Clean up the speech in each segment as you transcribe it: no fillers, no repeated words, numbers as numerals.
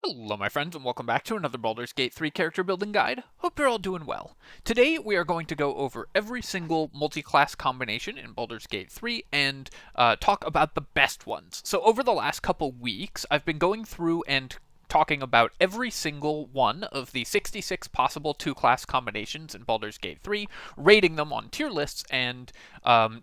Hello my friends and welcome back to another Baldur's Gate 3 character building guide. Hope you're all doing well. Today we are going to go over every single multi-class combination in Baldur's Gate 3 and talk about the best ones. So over the last couple weeks I've been going through and talking about every single one of the 66 possible two-class combinations in Baldur's Gate 3, rating them on tier lists, and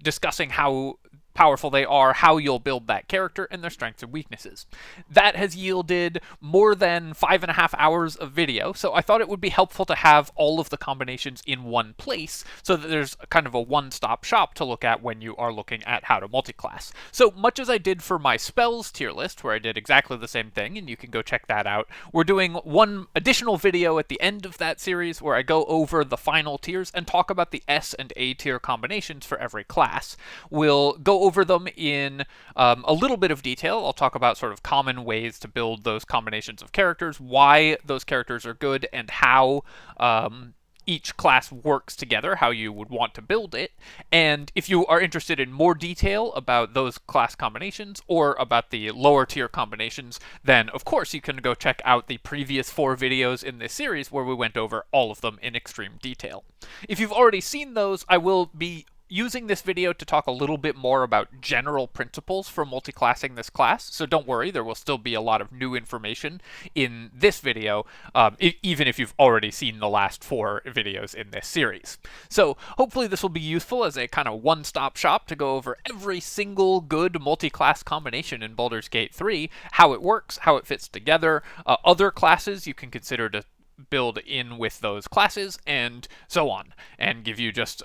discussing how powerful they are, how you'll build that character, and their strengths and weaknesses. That has yielded more than 5.5 hours of video, so I thought it would be helpful to have all of the combinations in one place so that there's kind of a one-stop shop to look at when you are looking at how to multiclass. So much as I did for my spells tier list, where I did exactly the same thing, and you can go check that out, we're doing one additional video at the end of that series where I go over the final tiers and talk about the S and A tier combinations for every class. We'll go over them in a little bit of detail. I'll talk about sort of common ways to build those combinations of characters, why those characters are good, and how each class works together, how you would want to build it. And if you are interested in more detail about those class combinations or about the lower tier combinations, then of course you can go check out the previous 4 videos in this series where we went over all of them in extreme detail. If you've already seen those, I will be using this video to talk a little bit more about general principles for multiclassing this class, so don't worry, there will still be a lot of new information in this video, even if you've already seen the last 4 videos in this series. So hopefully this will be useful as a kind of one-stop shop to go over every single good multiclass combination in Baldur's Gate 3, how it works, how it fits together, other classes you can consider to build in with those classes, and so on, and give you just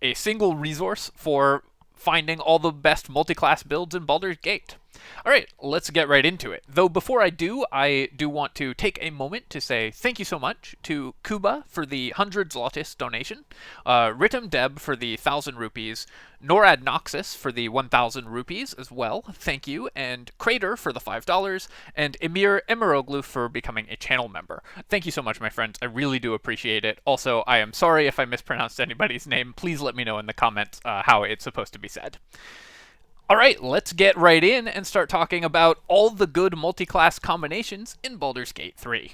a single resource for finding all the best multi-class builds in Baldur's Gate. Alright, let's get right into it. Though before I do want to take a moment to say thank you so much to Kuba for the 100 Zlotis donation, Ritam Deb for the 1,000 rupees, Norad Noxus for the 1,000 rupees as well, thank you, and Crater for the $5, and Emir Emiroglu for becoming a channel member. Thank you so much, my friends. I really do appreciate it. Also, I am sorry if I mispronounced anybody's name. Please let me know in the comments how it's supposed to be said. Alright, let's get right in and start talking about all the good multi-class combinations in Baldur's Gate 3.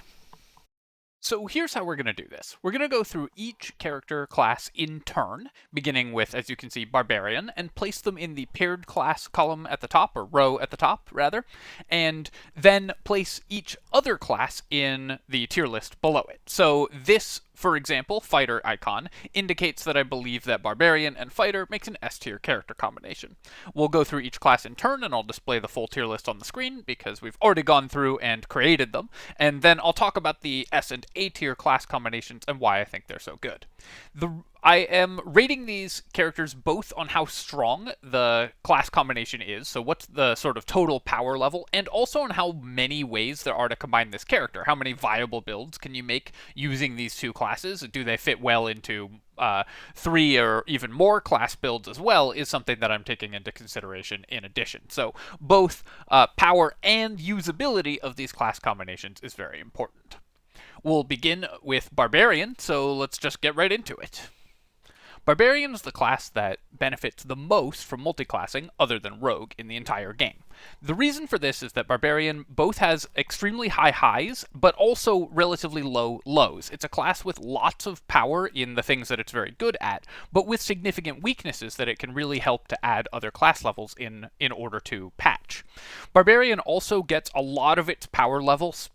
So here's how we're going to do this. We're going to go through each character class in turn, beginning with, as you can see, Barbarian, and place them in the paired class column at the top, or row at the top, rather, and then place each other class in the tier list below it. So this, for example, fighter icon, indicates that I believe that Barbarian and Fighter makes an S-tier character combination. We'll go through each class in turn, and I'll display the full tier list on the screen, because we've already gone through and created them, and then I'll talk about the S and A-tier class combinations and why I think they're so good. I am rating these characters both on how strong the class combination is, so what's the sort of total power level, and also on how many ways there are to combine this character. How many viable builds can you make using these two classes? Do they fit well into 3 or even more class builds as well, is something that I'm taking into consideration in addition. So both power and usability of these class combinations is very important. We'll begin with Barbarian, so let's just get right into it. Barbarian is the class that benefits the most from multiclassing, other than Rogue, in the entire game. The reason for this is that Barbarian both has extremely high highs, but also relatively low lows. It's a class with lots of power in the things that it's very good at, but with significant weaknesses that it can really help to add other class levels in order to patch. Barbarian also gets a lot of its power levels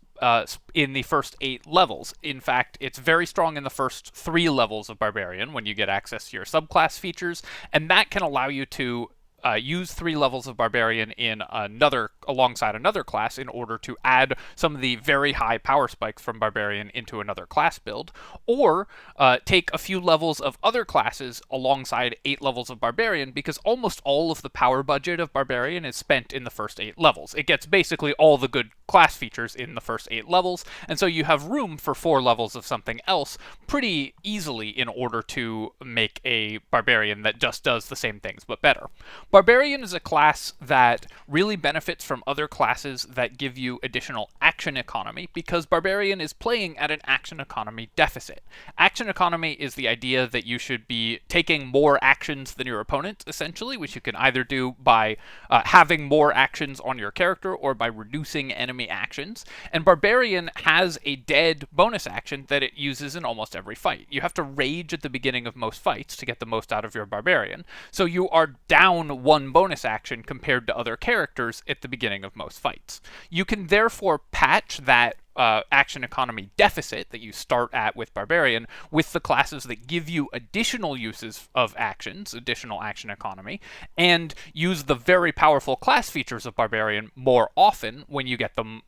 in the first 8 levels. In fact, it's very strong in the first 3 levels of Barbarian when you get access to your subclass features, and that can allow you to use 3 levels of Barbarian in alongside another class in order to add some of the very high power spikes from Barbarian into another class build, or take a few levels of other classes alongside 8 levels of Barbarian, because almost all of the power budget of Barbarian is spent in the first 8 levels. It gets basically all the good class features in the first 8 levels, and so you have room for 4 levels of something else pretty easily in order to make a Barbarian that just does the same things but better. Barbarian is a class that really benefits from other classes that give you additional action economy because Barbarian is playing at an action economy deficit. Action economy is the idea that you should be taking more actions than your opponent, essentially, which you can either do by having more actions on your character or by reducing enemy actions. And Barbarian has a dead bonus action that it uses in almost every fight. You have to rage at the beginning of most fights to get the most out of your Barbarian, so you are down one bonus action compared to other characters at the beginning of most fights. You can therefore patch that action economy deficit that you start at with Barbarian with the classes that give you additional uses of actions, additional action economy, and use the very powerful class features of Barbarian more often when you get them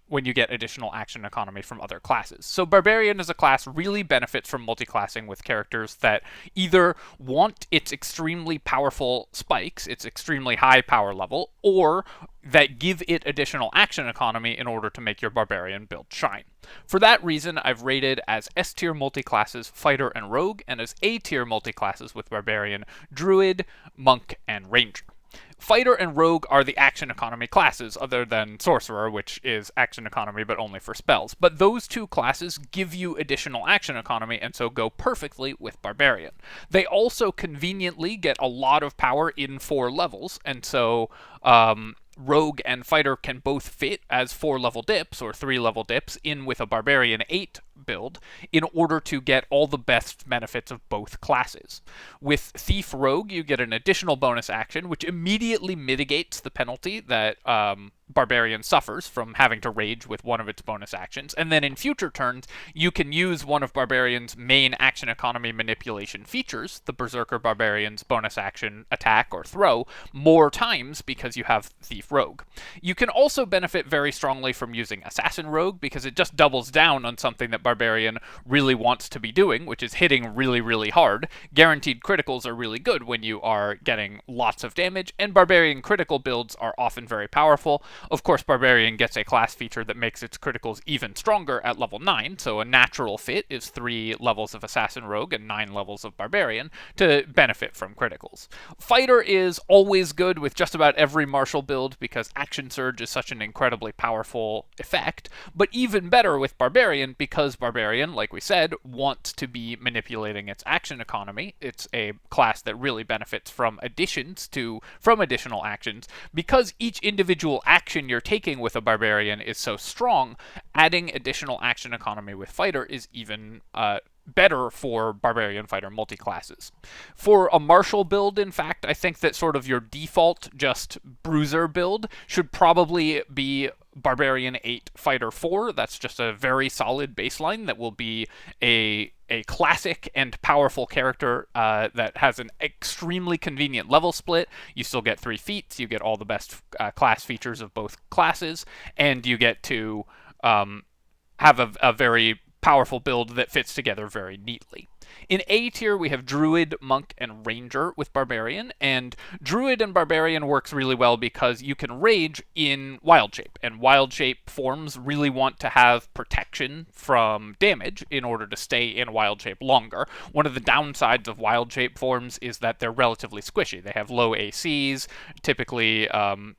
when you get additional action economy from other classes. So Barbarian as a class really benefits from multiclassing with characters that either want its extremely powerful spikes, its extremely high power level, or that give it additional action economy in order to make your Barbarian build shine. For that reason, I've rated as S-tier multiclasses Fighter and Rogue, and as A-tier multiclasses with Barbarian Druid, Monk, and Ranger. Fighter and Rogue are the action economy classes, other than Sorcerer, which is action economy but only for spells. But those two classes give you additional action economy and so go perfectly with Barbarian. They also conveniently get a lot of power in 4 levels, and so Rogue and Fighter can both fit as 4-level dips or 3-level dips in with a Barbarian 8 build in order to get all the best benefits of both classes. With Thief Rogue, you get an additional bonus action, which immediately mitigates the penalty that Barbarian suffers from having to rage with one of its bonus actions, and then in future turns, you can use one of Barbarian's main action economy manipulation features, the Berserker Barbarian's bonus action attack or throw, more times because you have Thief Rogue. You can also benefit very strongly from using Assassin Rogue because it just doubles down on something that Barbarian really wants to be doing, which is hitting really, really hard. Guaranteed criticals are really good when you are getting lots of damage, and Barbarian critical builds are often very powerful. Of course, Barbarian gets a class feature that makes its criticals even stronger at level 9, so a natural fit is 3 levels of Assassin Rogue and 9 levels of Barbarian to benefit from criticals. Fighter is always good with just about every martial build because Action Surge is such an incredibly powerful effect, but even better with Barbarian because Barbarian, like we said, wants to be manipulating its action economy. It's a class that really benefits from additional actions. Because each individual action you're taking with a Barbarian is so strong, adding additional action economy with Fighter is even better for Barbarian Fighter multiclasses. For a martial build, in fact, I think that sort of your default just bruiser build should probably be Barbarian 8 Fighter 4. That's just a very solid baseline that will be a classic and powerful character that has an extremely convenient level split. You still get 3 feats, you get all the best class features of both classes, and you get to have a very powerful build that fits together very neatly. In A tier, we have Druid, Monk, and Ranger with Barbarian, and Druid and Barbarian works really well because you can rage in Wild Shape, and Wild Shape forms really want to have protection from damage in order to stay in Wild Shape longer. One of the downsides of Wild Shape forms is that they're relatively squishy. They have low ACs, typically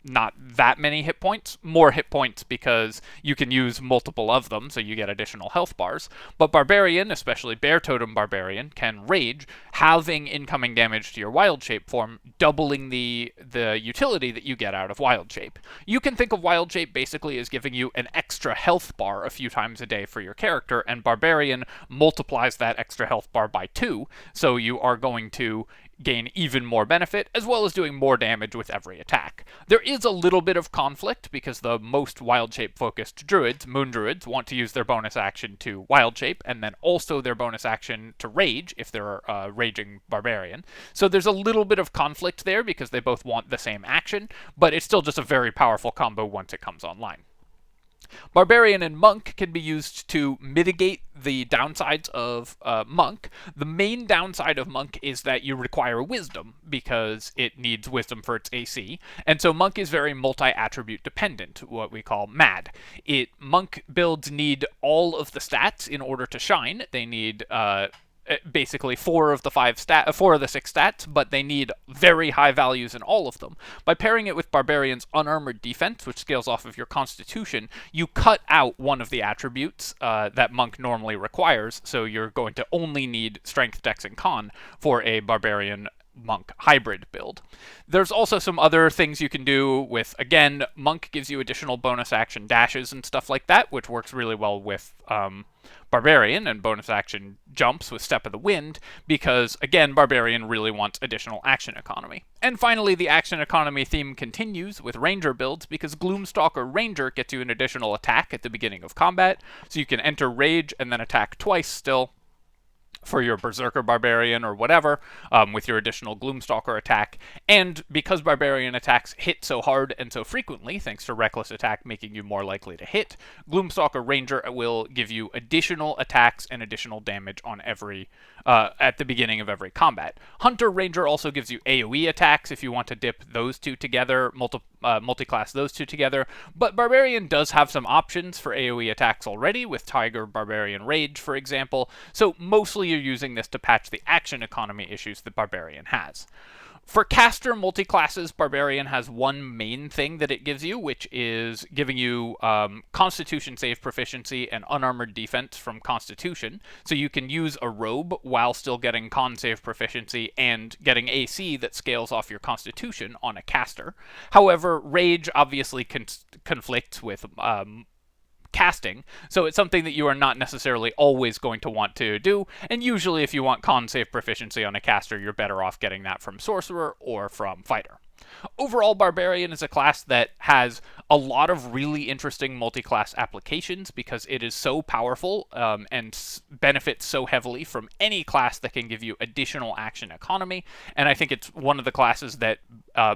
not that many hit points, more hit points because you can use multiple of them, so you get additional health bars. But Barbarian, especially Bear Totem Barbarian, can rage, halving incoming damage to your Wild Shape form, doubling the utility that you get out of Wild Shape. You can think of Wild Shape basically as giving you an extra health bar a few times a day for your character, and Barbarian multiplies that extra health bar by 2, so you are going to gain even more benefit, as well as doing more damage with every attack. There is a little bit of conflict because the most Wild Shape focused druids, Moon Druids, want to use their bonus action to Wild Shape, and then also their bonus action to Rage if they're Raging Barbarian. So there's a little bit of conflict there because they both want the same action, but it's still just a very powerful combo once it comes online. Barbarian and Monk can be used to mitigate the downsides of Monk. The main downside of Monk is that you require Wisdom, because it needs Wisdom for its AC, and so Monk is very multi-attribute dependent, what we call MAD. Monk builds need all of the stats in order to shine. They need basically four of the six stats, but they need very high values in all of them. By pairing it with Barbarian's unarmored defense, which scales off of your Constitution, you cut out one of the attributes that Monk normally requires, so you're going to only need Strength, Dex, and Con for a Barbarian Monk hybrid build. There's also some other things you can do with, again, Monk gives you additional bonus action dashes and stuff like that, which works really well with Barbarian, and bonus action jumps with Step of the Wind, because, again, Barbarian really wants additional action economy. And finally, the action economy theme continues with Ranger builds, because Gloomstalker Ranger gets you an additional attack at the beginning of combat, so you can enter Rage and then attack twice still for your Berserker Barbarian or whatever, with your additional Gloomstalker attack. And because Barbarian attacks hit so hard and so frequently, thanks to Reckless Attack making you more likely to hit, Gloomstalker Ranger will give you additional attacks and additional damage on every at the beginning of every combat. Hunter Ranger also gives you AoE attacks if you want to dip those two together, multiclass those two together, but Barbarian does have some options for AoE attacks already, with Tiger Barbarian Rage, for example, so mostly you're using this to patch the action economy issues that Barbarian has. For caster multiclasses, Barbarian has one main thing that it gives you, which is giving you Constitution save proficiency and unarmored defense from Constitution, so you can use a robe while still getting con save proficiency and getting AC that scales off your Constitution on a caster. However, Rage obviously conflicts with casting, so it's something that you are not necessarily always going to want to do, and usually if you want con save proficiency on a caster, you're better off getting that from Sorcerer or from Fighter. Overall, Barbarian is a class that has a lot of really interesting multi-class applications because it is so powerful and benefits so heavily from any class that can give you additional action economy, and I think it's one of the classes that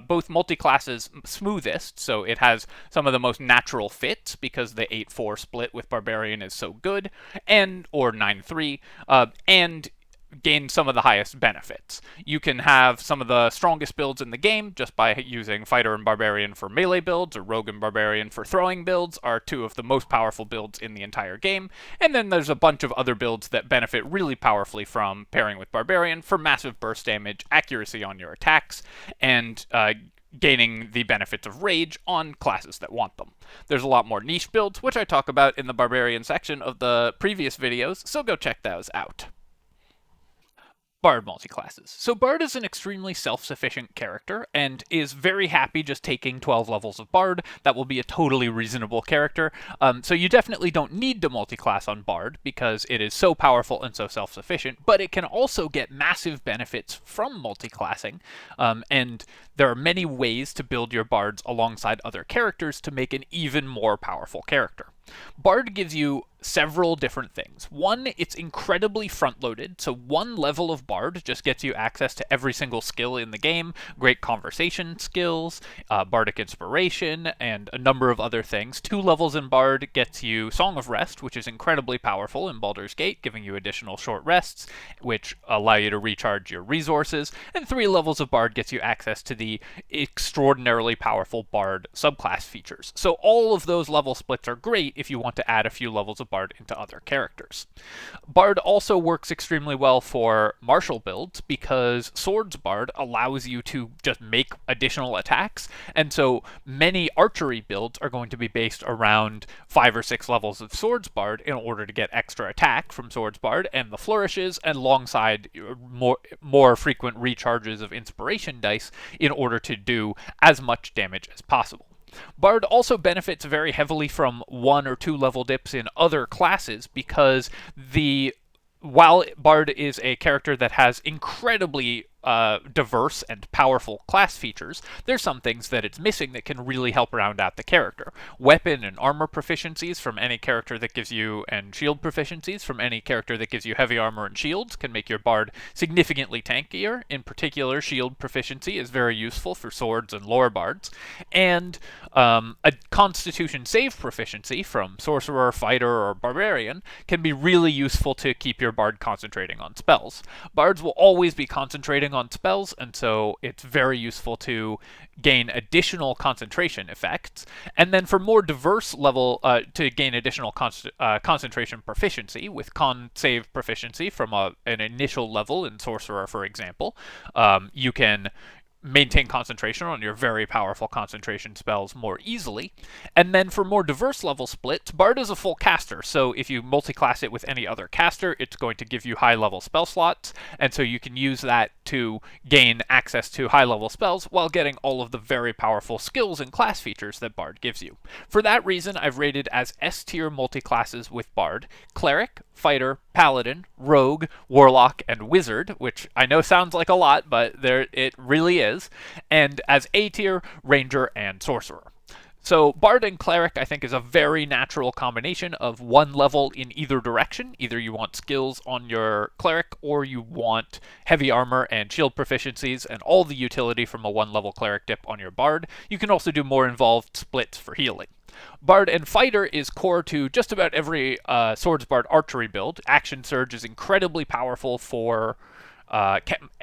both multi-classes smoothest, so it has some of the most natural fits because the 8-4 split with Barbarian is so good, or 9-3, and gain some of the highest benefits. You can have some of the strongest builds in the game just by using Fighter and Barbarian for melee builds, or Rogue and Barbarian for throwing builds are two of the most powerful builds in the entire game, and then there's a bunch of other builds that benefit really powerfully from pairing with Barbarian for massive burst damage, accuracy on your attacks, and gaining the benefits of Rage on classes that want them. There's a lot more niche builds, which I talk about in the Barbarian section of the previous videos, so go check those out. Bard multiclasses. So Bard is an extremely self-sufficient character and is very happy just taking 12 levels of Bard. That will be a totally reasonable character. So you definitely don't need to multiclass on Bard because it is so powerful and so self-sufficient, but it can also get massive benefits from multiclassing, and there are many ways to build your Bards alongside other characters to make an even more powerful character. Bard gives you several different things. One, it's incredibly front-loaded, so one level of Bard just gets you access to every single skill in the game, great conversation skills, Bardic Inspiration, and a number of other things. 2 levels in Bard gets you Song of Rest, which is incredibly powerful in Baldur's Gate, giving you additional short rests, which allow you to recharge your resources, and 3 levels of Bard gets you access to the extraordinarily powerful Bard subclass features. So all of those level splits are great if you want to add a few levels of Bard into other characters. Bard also works extremely well for martial builds because Swords Bard allows you to just make additional attacks, and so many archery builds are going to be based around 5 or 6 levels of Swords Bard in order to get extra attack from Swords Bard and the flourishes, and alongside more frequent recharges of inspiration dice in order to do as much damage as possible. Bard also benefits very heavily from 1 or 2 level dips in other classes because while Bard is a character that has incredibly diverse and powerful class features, there's some things that it's missing that can really help round out the character. Weapon and armor proficiencies from any character that gives you, and shield proficiencies from any character that gives you heavy armor and shields can make your Bard significantly tankier. In particular, shield proficiency is very useful for swords and lore bards. And a Constitution save proficiency from Sorcerer, Fighter, or Barbarian can be really useful to keep your Bard concentrating on spells. Bards will always be concentrating on spells, and so it's very useful to gain additional concentration effects. And then for more diverse level, to gain additional concentration proficiency with con save proficiency from an initial level in Sorcerer, for example, you can maintain concentration on your very powerful concentration spells more easily. And then for more diverse level splits, Bard is a full caster, so if you multiclass it with any other caster, it's going to give you high level spell slots, and so you can use that to gain access to high level spells while getting all of the very powerful skills and class features that Bard gives you. For that reason, I've rated as S tier multiclasses with Bard Cleric, Fighter, Paladin, Rogue, Warlock, and Wizard, which I know sounds like a lot, but it really is, and as A tier, Ranger, and Sorcerer. So Bard and Cleric, I think, is a very natural combination of one level in either direction. Either you want skills on your Cleric, or you want heavy armor and shield proficiencies and all the utility from a one-level Cleric dip on your Bard. You can also do more involved splits for healing. Bard and Fighter is core to just about every Swords Bard archery build. Action Surge is incredibly powerful for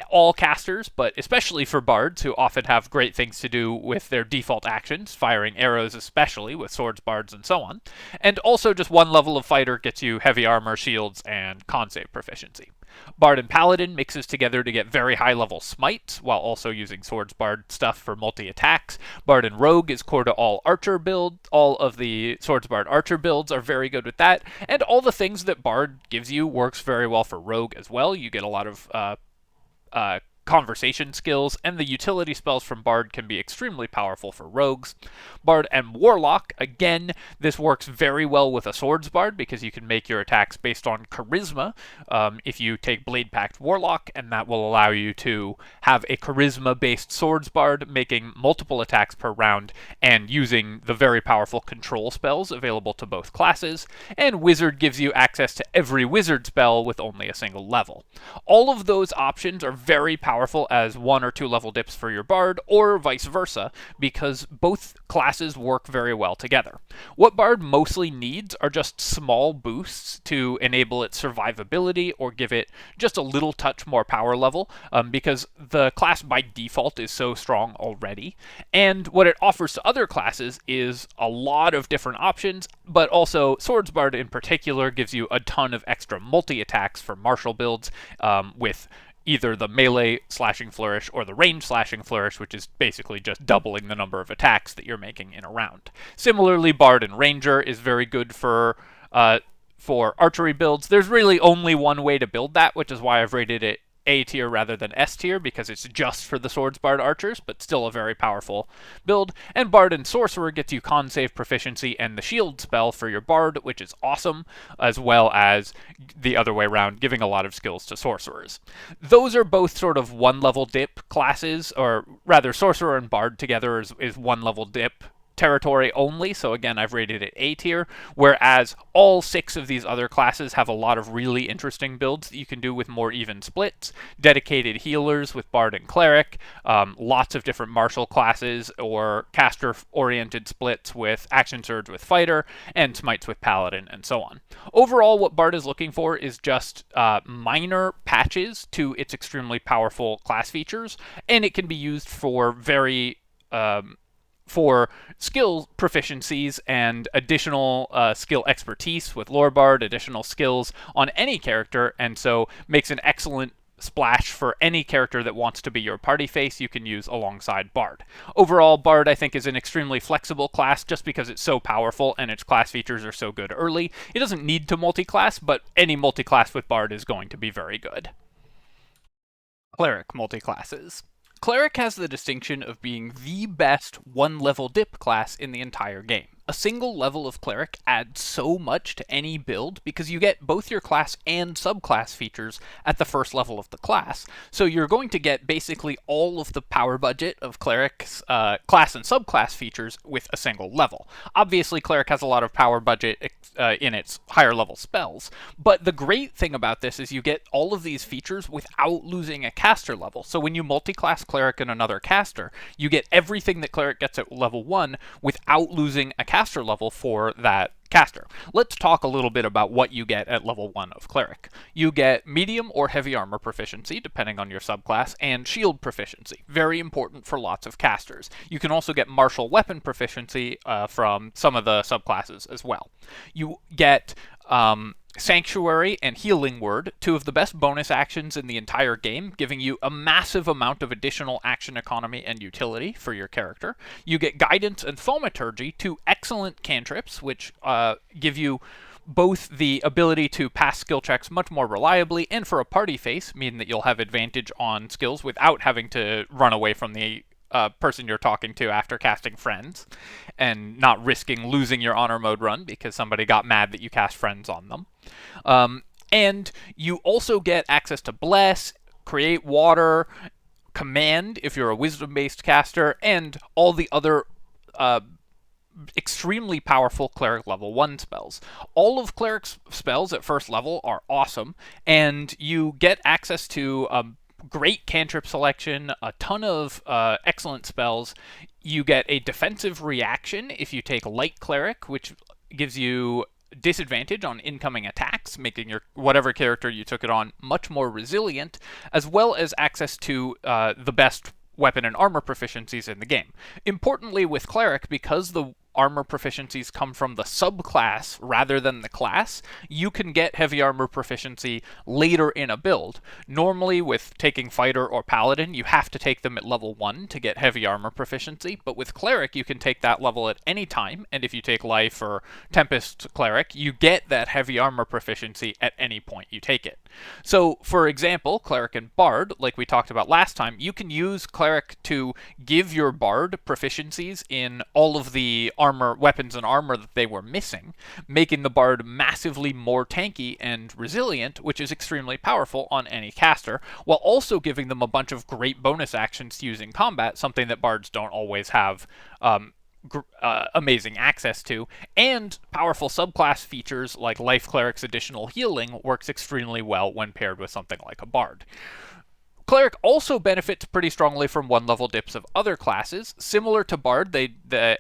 all casters, but especially for bards who often have great things to do with their default actions, firing arrows especially with swords bards and so on. And also just one level of fighter gets you heavy armor, shields, and con save proficiency. Bard and Paladin mixes together to get very high level smites, while also using Swords Bard stuff for multi-attacks. Bard and Rogue is core to all archer builds. All of the Swords Bard archer builds are very good with that, and all the things that Bard gives you works very well for Rogue as well. You get a lot of conversation skills, and the utility spells from Bard can be extremely powerful for rogues. Bard and Warlock, again, this works very well with a Swords Bard because you can make your attacks based on charisma if you take Blade Pact Warlock, and that will allow you to have a charisma-based Swords Bard making multiple attacks per round and using the very powerful control spells available to both classes. And Wizard gives you access to every wizard spell with only a single level. All of those options are very powerful as 1 or 2 level dips for your Bard, or vice versa, because both classes work very well together. What Bard mostly needs are just small boosts to enable its survivability or give it just a little touch more power level, because the class by default is so strong already. And what it offers to other classes is a lot of different options, but also Swords Bard in particular gives you a ton of extra multi-attacks for martial builds with either the melee slashing flourish or the range slashing flourish, which is basically just doubling the number of attacks that you're making in a round. Similarly, Bard and Ranger is very good for archery builds. There's really only one way to build that, which is why I've rated it A tier rather than S tier, because it's just for the Swords Bard archers, but still a very powerful build. And Bard and Sorcerer gets you con save proficiency and the shield spell for your Bard, which is awesome, as well as the other way around, giving a lot of skills to Sorcerers. Those are both sort of one level dip classes, or rather Sorcerer and Bard together is one level dip territory only, so again I've rated it A tier, whereas all 6 of these other classes have a lot of really interesting builds that you can do with more even splits, dedicated healers with Bard and Cleric, lots of different martial classes or caster-oriented splits with Action Surge with Fighter, and smites with Paladin, and so on. Overall, what Bard is looking for is just minor patches to its extremely powerful class features, and it can be used for for skill proficiencies and additional skill expertise with Lore Bard, additional skills on any character, and so makes an excellent splash for any character that wants to be your party face you can use alongside Bard. Overall, Bard I think is an extremely flexible class just because it's so powerful and its class features are so good early. It doesn't need to multiclass, but any multiclass with Bard is going to be very good. Cleric Multiclasses. Cleric has the distinction of being the best one-level dip class in the entire game. A single level of Cleric adds so much to any build because you get both your class and subclass features at the first level of the class, so you're going to get basically all of the power budget of Cleric's class and subclass features with a single level. Obviously, Cleric has a lot of power budget in its higher level spells, but the great thing about this is you get all of these features without losing a caster level. So when you multiclass Cleric and another caster, you get everything that Cleric gets at level 1 without losing a caster level for that caster. Let's talk a little bit about what you get at level 1 of Cleric. You get medium or heavy armor proficiency, depending on your subclass, and shield proficiency. Very important for lots of casters. You can also get martial weapon proficiency from some of the subclasses as well. You get Sanctuary and Healing Word, two of the best bonus actions in the entire game, giving you a massive amount of additional action economy and utility for your character. You get Guidance and Thaumaturgy, two excellent cantrips, which give you both the ability to pass skill checks much more reliably, and for a party face, meaning that you'll have advantage on skills without having to run away from the person you're talking to after casting Friends, and not risking losing your honor mode run because somebody got mad that you cast Friends on them. And you also get access to Bless, Create Water, Command if you're a wisdom-based caster, and all the other extremely powerful Cleric level 1 spells. All of Cleric's spells at first level are awesome, and you get access to great cantrip selection, a ton of excellent spells. You get a defensive reaction if you take Light Cleric, which gives you disadvantage on incoming attacks, making your whatever character you took it on much more resilient, as well as access to the best weapon and armor proficiencies in the game. Importantly with Cleric, because the armor proficiencies come from the subclass rather than the class, you can get heavy armor proficiency later in a build. Normally with taking Fighter or Paladin, you have to take them at level 1 to get heavy armor proficiency, but with Cleric you can take that level at any time, and if you take Life or Tempest Cleric, you get that heavy armor proficiency at any point you take it. So, for example, Cleric and Bard, like we talked about last time, you can use Cleric to give your Bard proficiencies in all of the weapons and armor that they were missing, making the Bard massively more tanky and resilient, which is extremely powerful on any caster, while also giving them a bunch of great bonus actions to use in combat, something that Bards don't always have amazing access to, and powerful subclass features like Life Cleric's additional healing works extremely well when paired with something like a Bard. Cleric also benefits pretty strongly from 1-level dips of other classes. Similar to Bard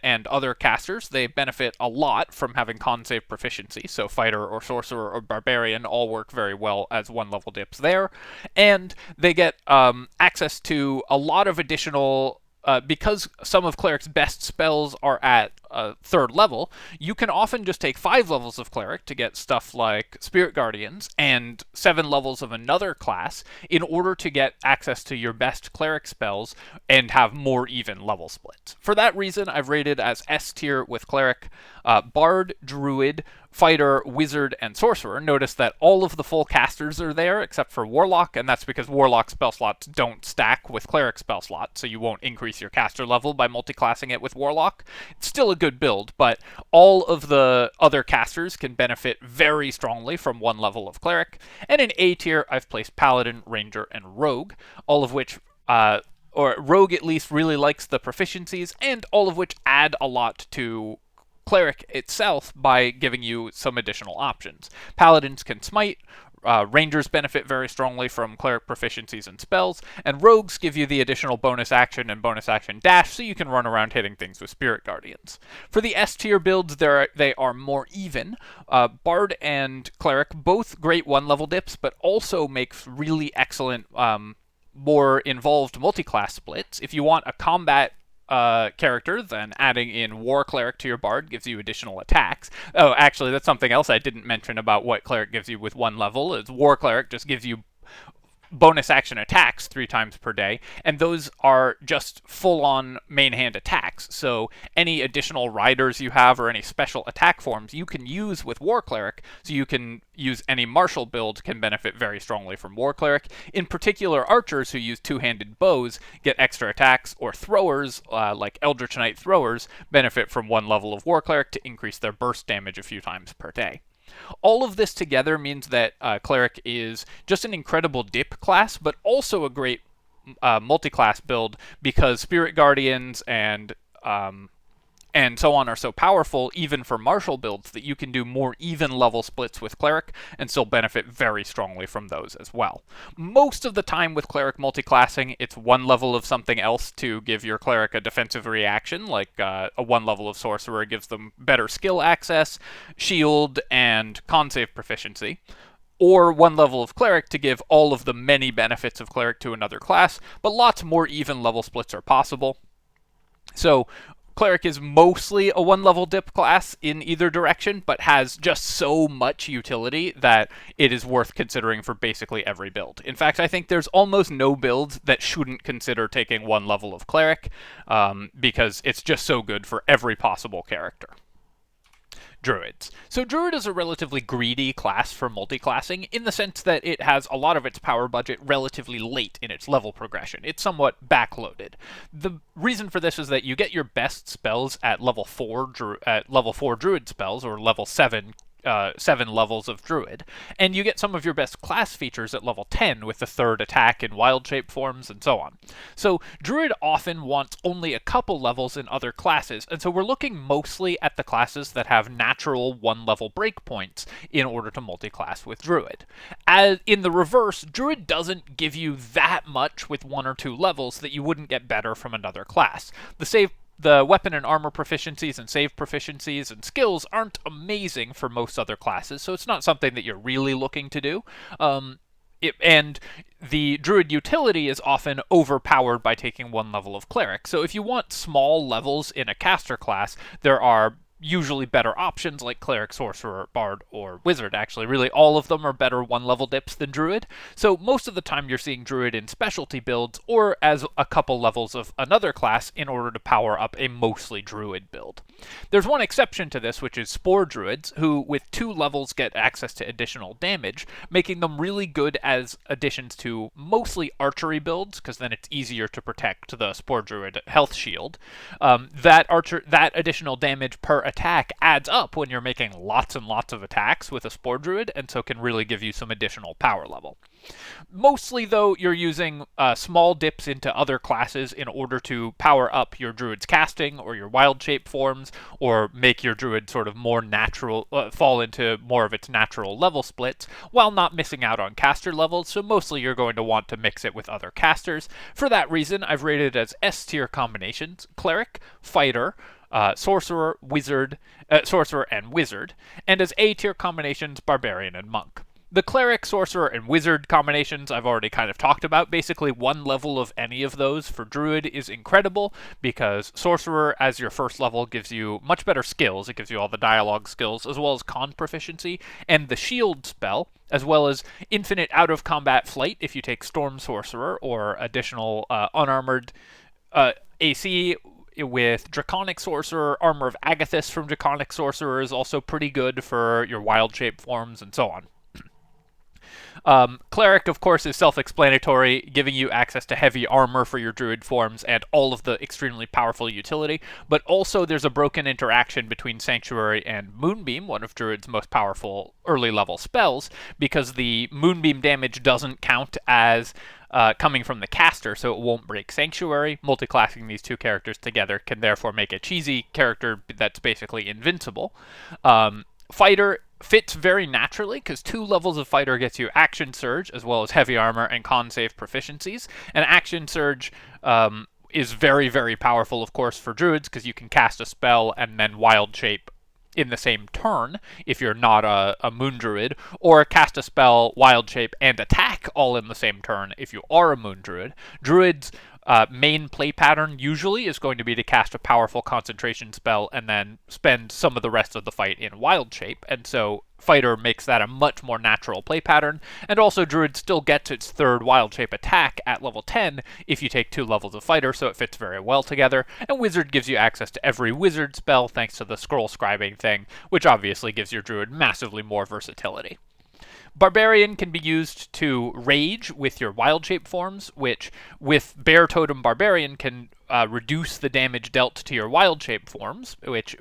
and other casters, they benefit a lot from having con save proficiency, so Fighter or Sorcerer or Barbarian all work very well as 1-level dips there. And they get access to a lot of additional because some of Cleric's best spells are at 3rd level, you can often just take 5 levels of Cleric to get stuff like Spirit Guardians and 7 levels of another class in order to get access to your best Cleric spells and have more even level splits. For that reason, I've rated as S tier with Cleric, Bard, Druid, Fighter, Wizard, and Sorcerer. Notice that all of the full casters are there except for Warlock, and that's because Warlock spell slots don't stack with Cleric spell slots, so you won't increase your caster level by multiclassing it with Warlock. It's still a good build, but all of the other casters can benefit very strongly from 1 level of Cleric. And in A tier, I've placed Paladin, Ranger, and Rogue, all of which or Rogue at least really likes the proficiencies, and all of which add a lot to Cleric itself by giving you some additional options. Paladins can smite, Rangers benefit very strongly from Cleric proficiencies and spells, and Rogues give you the additional bonus action and bonus action dash so you can run around hitting things with Spirit Guardians. For the S tier builds, they are more even. Bard and Cleric, both great 1-level dips, but also make really excellent, more involved multi-class splits. If you want a combat character, then adding in War Cleric to your Bard gives you additional attacks. Oh, actually, that's something else I didn't mention about what Cleric gives you with 1 level, is War Cleric just gives you bonus action attacks 3 times per day, and those are just full-on main hand attacks, so any additional riders you have or any special attack forms you can use with War Cleric, so you can use any martial build can benefit very strongly from War Cleric. In particular, archers who use 2-handed bows get extra attacks, or throwers, like Eldritch Knight throwers, benefit from 1 level of War Cleric to increase their burst damage a few times per day. All of this together means that Cleric is just an incredible dip class, but also a great multi-class build because Spirit Guardians and and so on are so powerful, even for martial builds, that you can do more even level splits with Cleric and still benefit very strongly from those as well. Most of the time with Cleric Multiclassing, it's one level of something else to give your Cleric a defensive reaction, like a one level of Sorcerer gives them better skill access, shield, and con save proficiency. Or one level of Cleric to give all of the many benefits of Cleric to another class, but lots more even level splits are possible. So Cleric is mostly a one-level dip class in either direction, but has just so much utility that it is worth considering for basically every build. In fact, I think there's almost no build that shouldn't consider taking one level of Cleric, because it's just so good for every possible character. Druids. So Druid is a relatively greedy class for multiclassing in the sense that it has a lot of its power budget relatively late in its level progression. It's somewhat backloaded. The reason for this is that you get your best spells at level 4 Druid spells, or level 7 levels of Druid, and you get some of your best class features at level 10 with the third attack in wild shape forms and so on. So Druid often wants only a couple levels in other classes, and so we're looking mostly at the classes that have natural one-level breakpoints in order to multiclass with Druid. As in the reverse, Druid doesn't give you that much with 1 or 2 levels that you wouldn't get better from another class. The weapon and armor proficiencies and save proficiencies and skills aren't amazing for most other classes, so it's not something that you're really looking to do. And the Druid utility is often overpowered by taking one level of Cleric. So if you want small levels in a caster class, there are usually better options like Cleric, Sorcerer, Bard, or Wizard, actually. Really, all of them are better one-level dips than Druid. So most of the time you're seeing Druid in specialty builds or as a couple levels of another class in order to power up a mostly Druid build. There's one exception to this, which is Spore Druids, who with 2 levels get access to additional damage, making them really good as additions to mostly archery builds, because then it's easier to protect the Spore Druid health shield. That additional damage per attack adds up when you're making lots and lots of attacks with a Spore Druid, and so can really give you some additional power level. Mostly, though, you're using small dips into other classes in order to power up your Druid's casting or your wild shape forms, or make your Druid sort of more natural, fall into more of its natural level splits, while not missing out on caster levels, so mostly you're going to want to mix it with other casters. For that reason, I've rated it as S-tier combinations: Cleric, Fighter, Sorcerer, Sorcerer, and Wizard, and as A-tier combinations, Barbarian and Monk. The Cleric, Sorcerer, and Wizard combinations I've already kind of talked about. Basically, one level of any of those for Druid is incredible, because Sorcerer as your first level gives you much better skills. It gives you all the dialogue skills, as well as con proficiency, and the shield spell, as well as infinite out-of-combat flight if you take Storm Sorcerer, or additional unarmored AC with Draconic Sorcerer. Armor of Agathis from Draconic Sorcerer is also pretty good for your wild shape forms, and so on. Cleric, of course, is self-explanatory, giving you access to heavy armor for your Druid forms and all of the extremely powerful utility, but also there's a broken interaction between Sanctuary and Moonbeam, one of Druid's most powerful early-level spells, because the Moonbeam damage doesn't count as coming from the caster, so it won't break Sanctuary. Multiclassing these two characters together can therefore make a cheesy character that's basically invincible. Fighter fits very naturally, because 2 levels of Fighter gets you Action Surge, as well as heavy armor and con save proficiencies. And Action Surge is very, very powerful, of course, for Druids, because you can cast a spell and then wild shape in the same turn if you're not a Moon Druid, or cast a spell, wild shape, and attack all in the same turn if you are a Moon Druid. Druids' main play pattern usually is going to be to cast a powerful concentration spell and then spend some of the rest of the fight in wild shape, and so Fighter makes that a much more natural play pattern, and also Druid still gets its third wild shape attack at level 10 if you take 2 levels of Fighter, so it fits very well together, and Wizard gives you access to every Wizard spell thanks to the scroll scribing thing, which obviously gives your Druid massively more versatility. Barbarian can be used to rage with your wild shape forms, which with Bear Totem Barbarian can reduce the damage dealt to your wild shape forms, which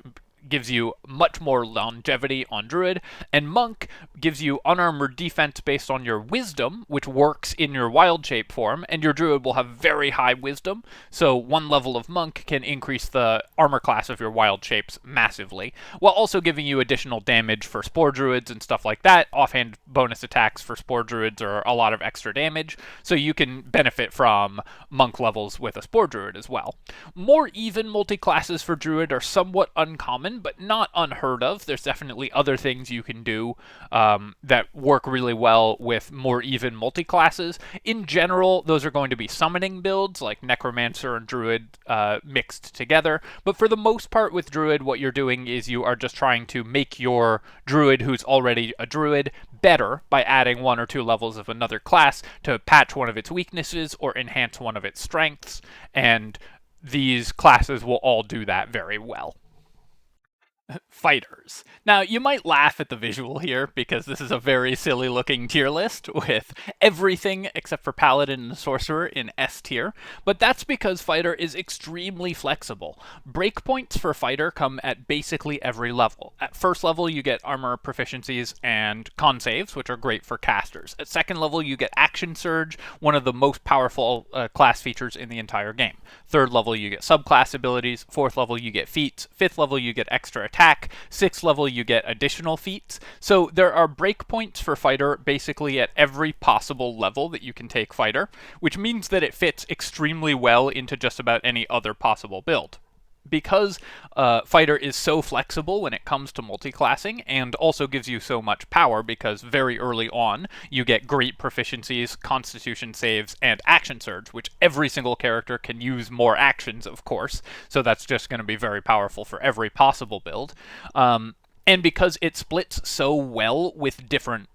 gives you much more longevity on Druid, and Monk gives you unarmored defense based on your Wisdom, which works in your wild shape form, and your Druid will have very high Wisdom, so one level of Monk can increase the armor class of your wild shapes massively, while also giving you additional damage for Spore Druids and stuff like that. Offhand bonus attacks for Spore Druids are a lot of extra damage, so you can benefit from Monk levels with a Spore Druid as well. More even multi-classes for Druid are somewhat uncommon, but not unheard of. There's definitely other things you can do that work really well with more even multi-classes. In general, those are going to be summoning builds, like Necromancer and Druid mixed together, but for the most part with Druid, what you're doing is you are just trying to make your Druid, who's already a Druid, better by adding 1 or 2 levels of another class to patch one of its weaknesses or enhance one of its strengths, and these classes will all do that very well. Fighters. Now, you might laugh at the visual here, because this is a very silly looking tier list with everything except for Paladin and Sorcerer in S tier, but that's because Fighter is extremely flexible. Breakpoints for Fighter come at basically every level. At first level, you get armor proficiencies and con saves, which are great for casters. At second level, you get Action Surge, one of the most powerful class features in the entire game. Third level, you get subclass abilities. Fourth level, you get feats. Fifth level, you get extra attack. Sixth level, you get additional feats. So there are breakpoints for Fighter basically at every possible level that you can take Fighter, which means that it fits extremely well into just about any other possible build. Because Fighter is so flexible when it comes to multiclassing, and also gives you so much power because very early on you get great proficiencies, constitution saves, and action surge, which every single character can use more actions, of course, so that's just going to be very powerful for every possible build. And because it splits so well with different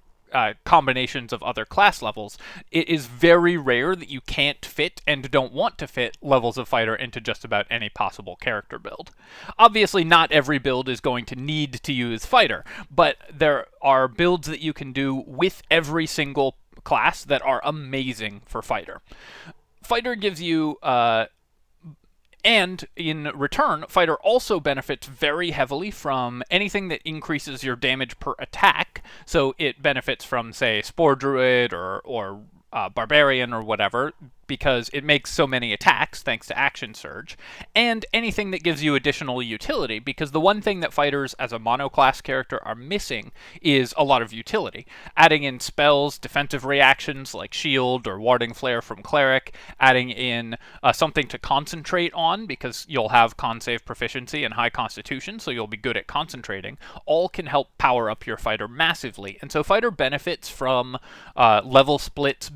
combinations of other class levels, it is very rare that you can't fit and don't want to fit levels of Fighter into just about any possible character build. Obviously, not every build is going to need to use Fighter, but there are builds that you can do with every single class that are amazing for Fighter. Fighter gives you and in return, Fighter also benefits very heavily from anything that increases your damage per attack. So it benefits from, say, Spore Druid or Barbarian or whatever, because it makes so many attacks thanks to Action Surge, and anything that gives you additional utility, because the one thing that Fighters as a monoclass character are missing is a lot of utility. Adding in spells, defensive reactions like Shield or Warding Flare from Cleric, adding in something to concentrate on, because you'll have con save proficiency and high constitution, so you'll be good at concentrating, all can help power up your Fighter massively. And so Fighter benefits from level splits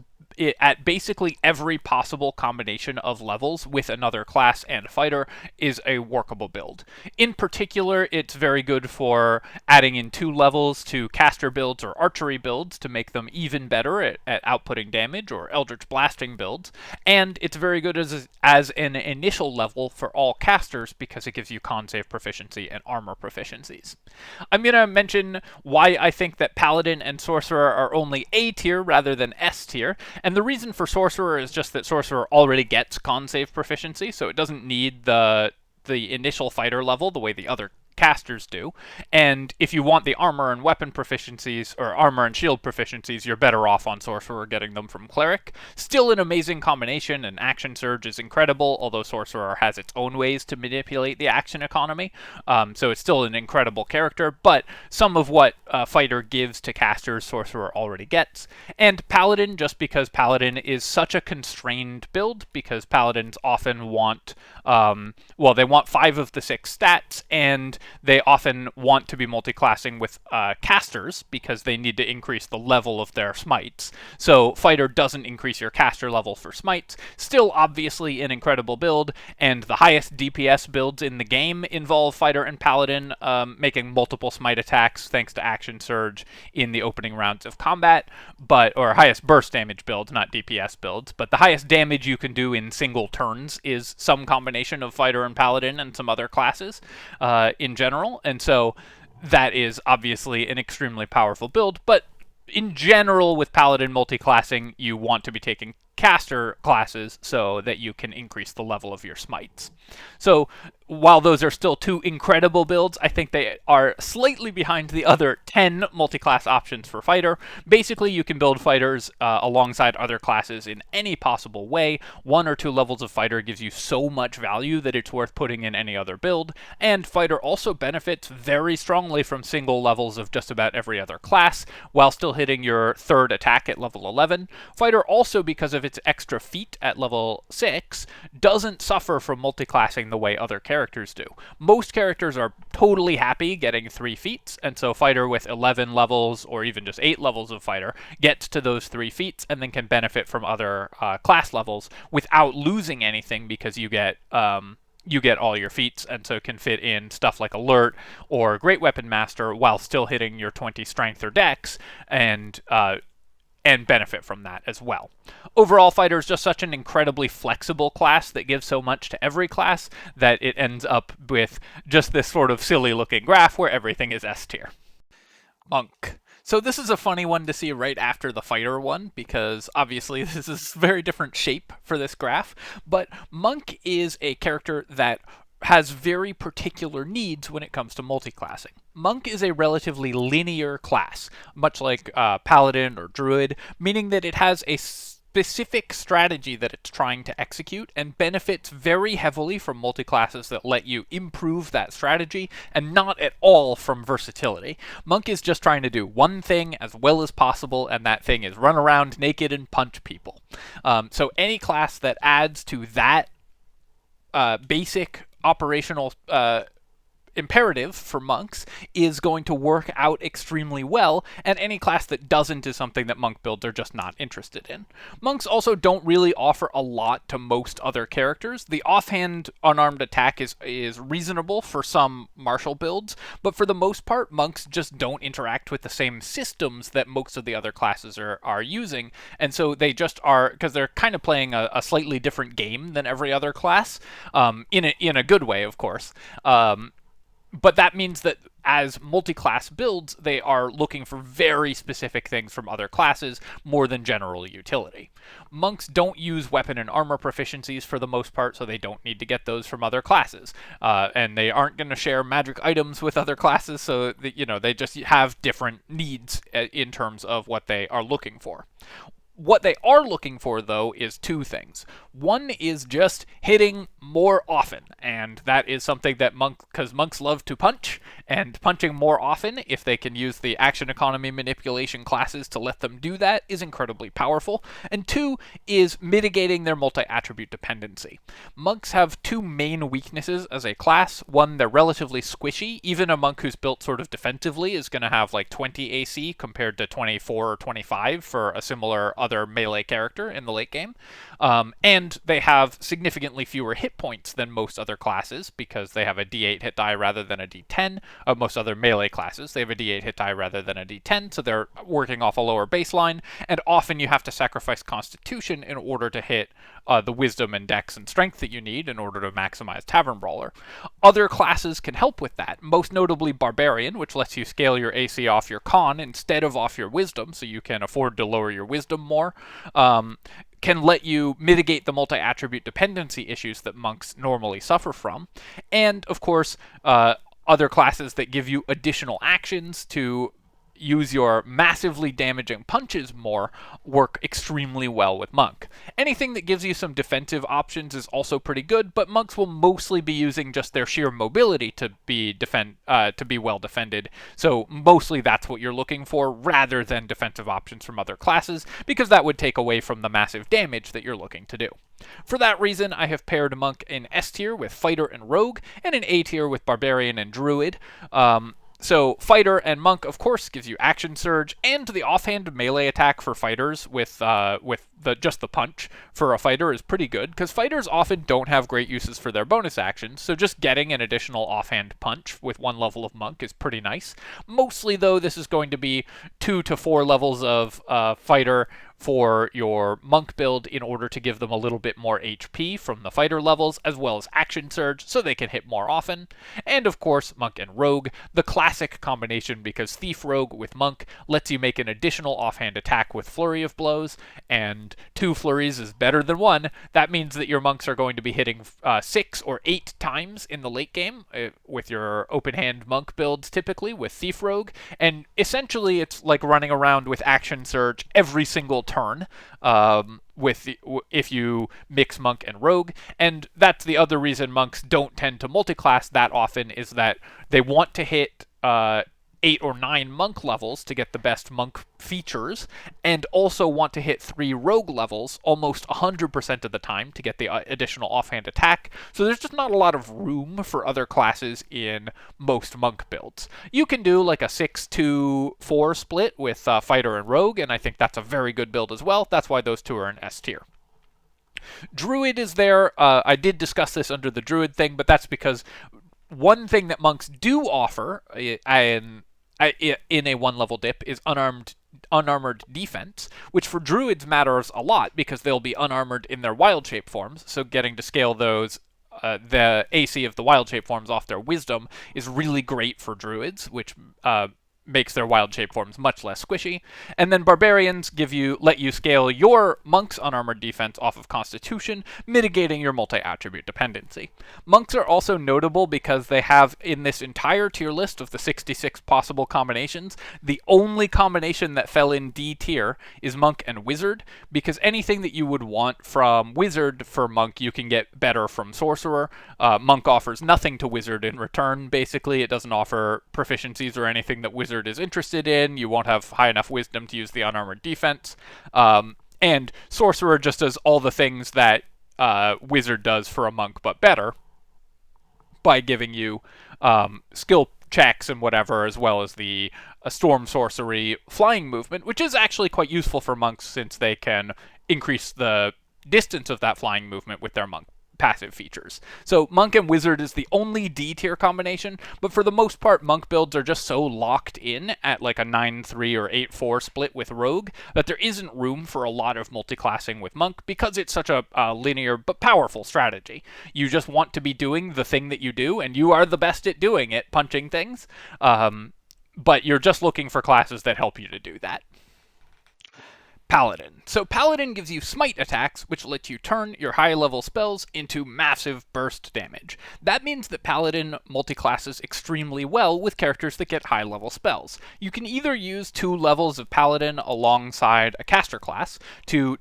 at basically every possible combination of levels with another class and Fighter is a workable build. In particular, it's very good for adding in 2 levels to caster builds or archery builds to make them even better at outputting damage, or eldritch blasting builds, and it's very good as an initial level for all casters because it gives you con save proficiency and armor proficiencies. I'm going to mention why I think that Paladin and Sorcerer are only A tier rather than S tier. And the reason for Sorcerer is just that Sorcerer already gets con save proficiency, so it doesn't need the initial Fighter level the way the other casters do. And if you want the armor and weapon proficiencies, or armor and shield proficiencies, you're better off on Sorcerer getting them from Cleric. Still an amazing combination, and Action Surge is incredible, although Sorcerer has its own ways to manipulate the action economy. So it's still an incredible character, but some of what Fighter gives to casters, Sorcerer already gets. And Paladin, just because Paladin is such a constrained build, because Paladins often want, well, they want 5 of the 6 stats, and they often want to be multiclassing with casters because they need to increase the level of their smites. So Fighter doesn't increase your caster level for smites. Still obviously an incredible build, and the highest DPS builds in the game involve Fighter and Paladin making multiple smite attacks thanks to Action Surge in the opening rounds of combat, or highest burst damage builds, not DPS builds, but the highest damage you can do in single turns is some combination of Fighter and Paladin and some other classes in general, and so that is obviously an extremely powerful build. But in general, with Paladin Multiclassing, you want to be taking caster classes so that you can increase the level of your smites. So while those are still two incredible builds, I think they are slightly behind the other 10 multi-class options for fighter. Basically, you can build fighters alongside other classes in any possible way. 1 or 2 levels of fighter gives you so much value that it's worth putting in any other build, and fighter also benefits very strongly from single levels of just about every other class, while still hitting your 3rd attack at level 11. Fighter also, because of its extra feat at level 6, doesn't suffer from multiclassing the way other characters do. Most characters are totally happy getting 3 feats, and so fighter with 11 levels or even just 8 levels of fighter gets to those 3 feats and then can benefit from other class levels without losing anything, because you get all your feats, and so can fit in stuff like Alert or Great Weapon Master while still hitting your 20 strength or dex, and benefit from that as well. Overall, fighter is just such an incredibly flexible class that gives so much to every class that it ends up with just this sort of silly looking graph where everything is S tier. Monk. So this is a funny one to see right after the fighter one, because obviously this is a very different shape for this graph, but Monk is a character that has very particular needs when it comes to multiclassing. Monk is a relatively linear class, much like Paladin or Druid, meaning that it has a specific strategy that it's trying to execute and benefits very heavily from multiclasses that let you improve that strategy, and not at all from versatility. Monk is just trying to do one thing as well as possible, and that thing is run around naked and punch people. So any class that adds to that basic operational imperative for monks is going to work out extremely well, and any class that doesn't is something that monk builds are just not interested in. Monks also don't really offer a lot to most other characters. The offhand unarmed attack is reasonable for some martial builds, but for the most part, monks just don't interact with the same systems that most of the other classes are using, and so they just are, because they're kind of playing a slightly different game than every other class, in a good way, of course. But that means that as multi-class builds, they are looking for very specific things from other classes more than general utility. Monks don't use weapon and armor proficiencies for the most part, so they don't need to get those from other classes. And they aren't going to share magic items with other classes, so they just have different needs in terms of what they are looking for. What they are looking for, though, is 2 things. One is just hitting more often, and that is something that because monks love to punch, and punching more often, if they can use the action economy manipulation classes to let them do that, is incredibly powerful. And 2 is mitigating their multi-attribute dependency. Monks have 2 main weaknesses as a class. One, they're relatively squishy. Even a monk who's built sort of defensively is going to have like 20 AC compared to 24 or 25 for a similar other melee character in the late game. And they have significantly fewer hit points than most other classes, because they have a d8 hit die rather than a d10. Most other melee classes, they have a d8 hit die rather than a d10, so they're working off a lower baseline, and often you have to sacrifice Constitution in order to hit the wisdom and dex and strength that you need in order to maximize Tavern Brawler. Other classes can help with that, most notably Barbarian, which lets you scale your AC off your con instead of off your wisdom, so you can afford to lower your wisdom more. Can let you mitigate the multi-attribute dependency issues that monks normally suffer from. And, of course, other classes that give you additional actions to use your massively damaging punches more work extremely well with monk. Anything that gives you some defensive options is also pretty good, but monks will mostly be using just their sheer mobility to be well defended. So mostly that's what you're looking for, rather than defensive options from other classes, because that would take away from the massive damage that you're looking to do. For that reason, I have paired monk in S tier with fighter and rogue, and in A tier with barbarian and druid. So fighter and monk, of course, gives you action surge and the offhand melee attack for fighters with just the punch for a fighter is pretty good, because fighters often don't have great uses for their bonus actions, so just getting an additional offhand punch with 1 level of monk is pretty nice. Mostly, though, this is going to be 2 to 4 levels of fighter for your monk build in order to give them a little bit more HP from the fighter levels, as well as action surge so they can hit more often. And of course, monk and rogue, the classic combination, because thief rogue with monk lets you make an additional offhand attack with flurry of blows, and 2 flurries is better than 1. That means that your monks are going to be hitting 6 or 8 times in the late game with your open hand monk builds, typically with thief rogue, and essentially it's like running around with action surge every single turn if you mix monk and rogue. And that's the other reason monks don't tend to multiclass that often, is that they want to hit 8 or 9 monk levels to get the best monk features, and also want to hit 3 rogue levels almost 100% of the time to get the additional offhand attack. So there's just not a lot of room for other classes in most monk builds. You can do like a 6-2-4 split with fighter and rogue, and I think that's a very good build as well. That's why those two are in S tier. Druid is there. I did discuss this under the Druid thing, but that's because one thing that monks do offer in a 1-level dip is unarmored defense, which for druids matters a lot because they'll be unarmored in their wild shape forms, so getting to scale those the AC of the wild shape forms off their wisdom is really great for druids, which makes their wild shape forms much less squishy. And then barbarians let you scale your monk's unarmored defense off of constitution, mitigating your multi-attribute dependency. Monks are also notable because they have, in this entire tier list of the 66 possible combinations, the only combination that fell in D tier is monk and wizard, because anything that you would want from wizard for monk you can get better from sorcerer. Monk offers nothing to wizard in return, basically. It doesn't offer proficiencies or anything that wizard is interested in. You won't have high enough wisdom to use the unarmored defense. And sorcerer just does all the things that wizard does for a monk, but better, by giving you skill checks and whatever, as well as the storm sorcery flying movement, which is actually quite useful for monks since they can increase the distance of that flying movement with their monk passive features. So monk and wizard is the only D tier combination, but for the most part monk builds are just so locked in at like a 9-3 or 8-4 split with rogue that there isn't room for a lot of multiclassing with monk, because it's such a linear but powerful strategy. You just want to be doing the thing that you do, and you are the best at doing it, punching things, but you're just looking for classes that help you to do that. Paladin. So Paladin gives you smite attacks, which let you turn your high-level spells into massive burst damage. That means that Paladin multiclasses extremely well with characters that get high-level spells. You can either use 2 levels of Paladin alongside a caster class to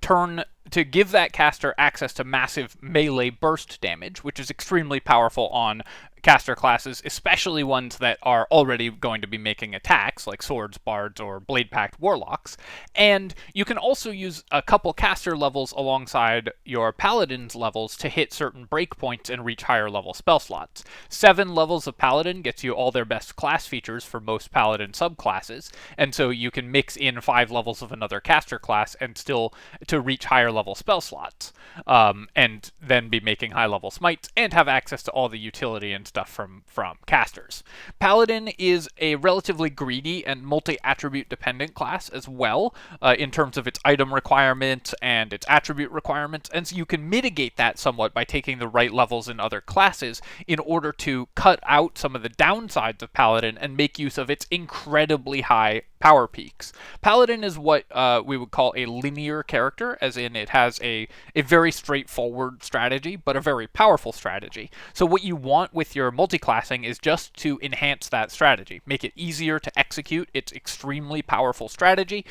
give that caster access to massive melee burst damage, which is extremely powerful on caster classes, especially ones that are already going to be making attacks, like swords, bards, or blade-packed warlocks. And you can also use a couple caster levels alongside your paladin's levels to hit certain breakpoints and reach higher level spell slots. 7 levels of paladin gets you all their best class features for most paladin subclasses, and so you can mix in 5 levels of another caster class and still to reach higher level spell slots, and then be making high level smites and have access to all the utility and stuff from casters. Paladin is a relatively greedy and multi-attribute dependent class as well, in terms of its item requirements and its attribute requirements, and so you can mitigate that somewhat by taking the right levels in other classes in order to cut out some of the downsides of Paladin and make use of its incredibly high power peaks. Paladin is what we would call a linear character, as in it has a very straightforward strategy, but a very powerful strategy. So what you want with your multiclassing is just to enhance that strategy, make it easier to execute its extremely powerful strategy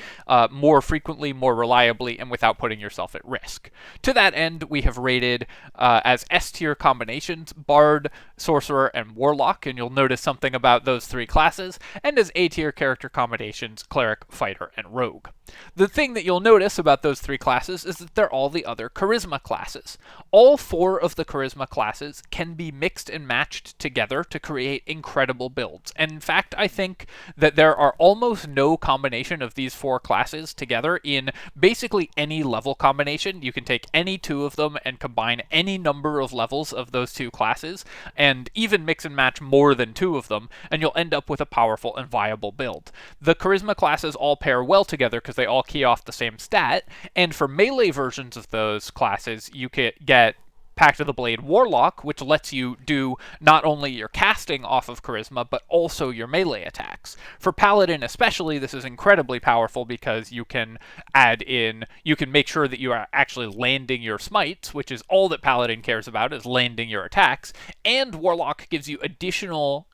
more frequently, more reliably, and without putting yourself at risk. To that end, we have rated as S-tier combinations Bard, Sorcerer, and Warlock, and you'll notice something about those 3 classes, and as A-tier character combinations Cleric, Fighter, and Rogue. The thing that you'll notice about those 3 classes is that they're all the other charisma classes. All 4 of the charisma classes can be mixed and matched together to create incredible builds. And in fact, I think that there are almost no combination of these 4 classes together in basically any level combination. You can take any 2 of them and combine any number of levels of those 2 classes, and even mix and match more than 2 of them, and you'll end up with a powerful and viable build. The charisma classes all pair well together because they all key off the same stat, and for melee versions of those classes, you can get Pact of the Blade Warlock, which lets you do not only your casting off of Charisma, but also your melee attacks. For Paladin especially, this is incredibly powerful because you can make sure that you are actually landing your smites, which is all that Paladin cares about, is landing your attacks, and Warlock gives you additional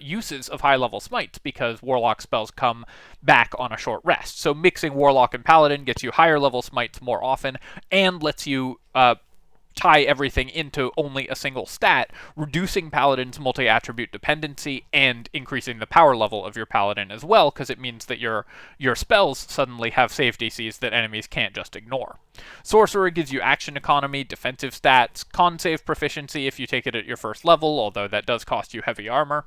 uses of high-level smites because Warlock spells come back on a short rest. So mixing Warlock and Paladin gets you higher-level smites more often and lets you tie everything into only a single stat, reducing Paladin's multi-attribute dependency and increasing the power level of your Paladin as well, because it means that your spells suddenly have save DCs that enemies can't just ignore. Sorcerer gives you action economy, defensive stats, con save proficiency if you take it at your first level, although that does cost you heavy armor.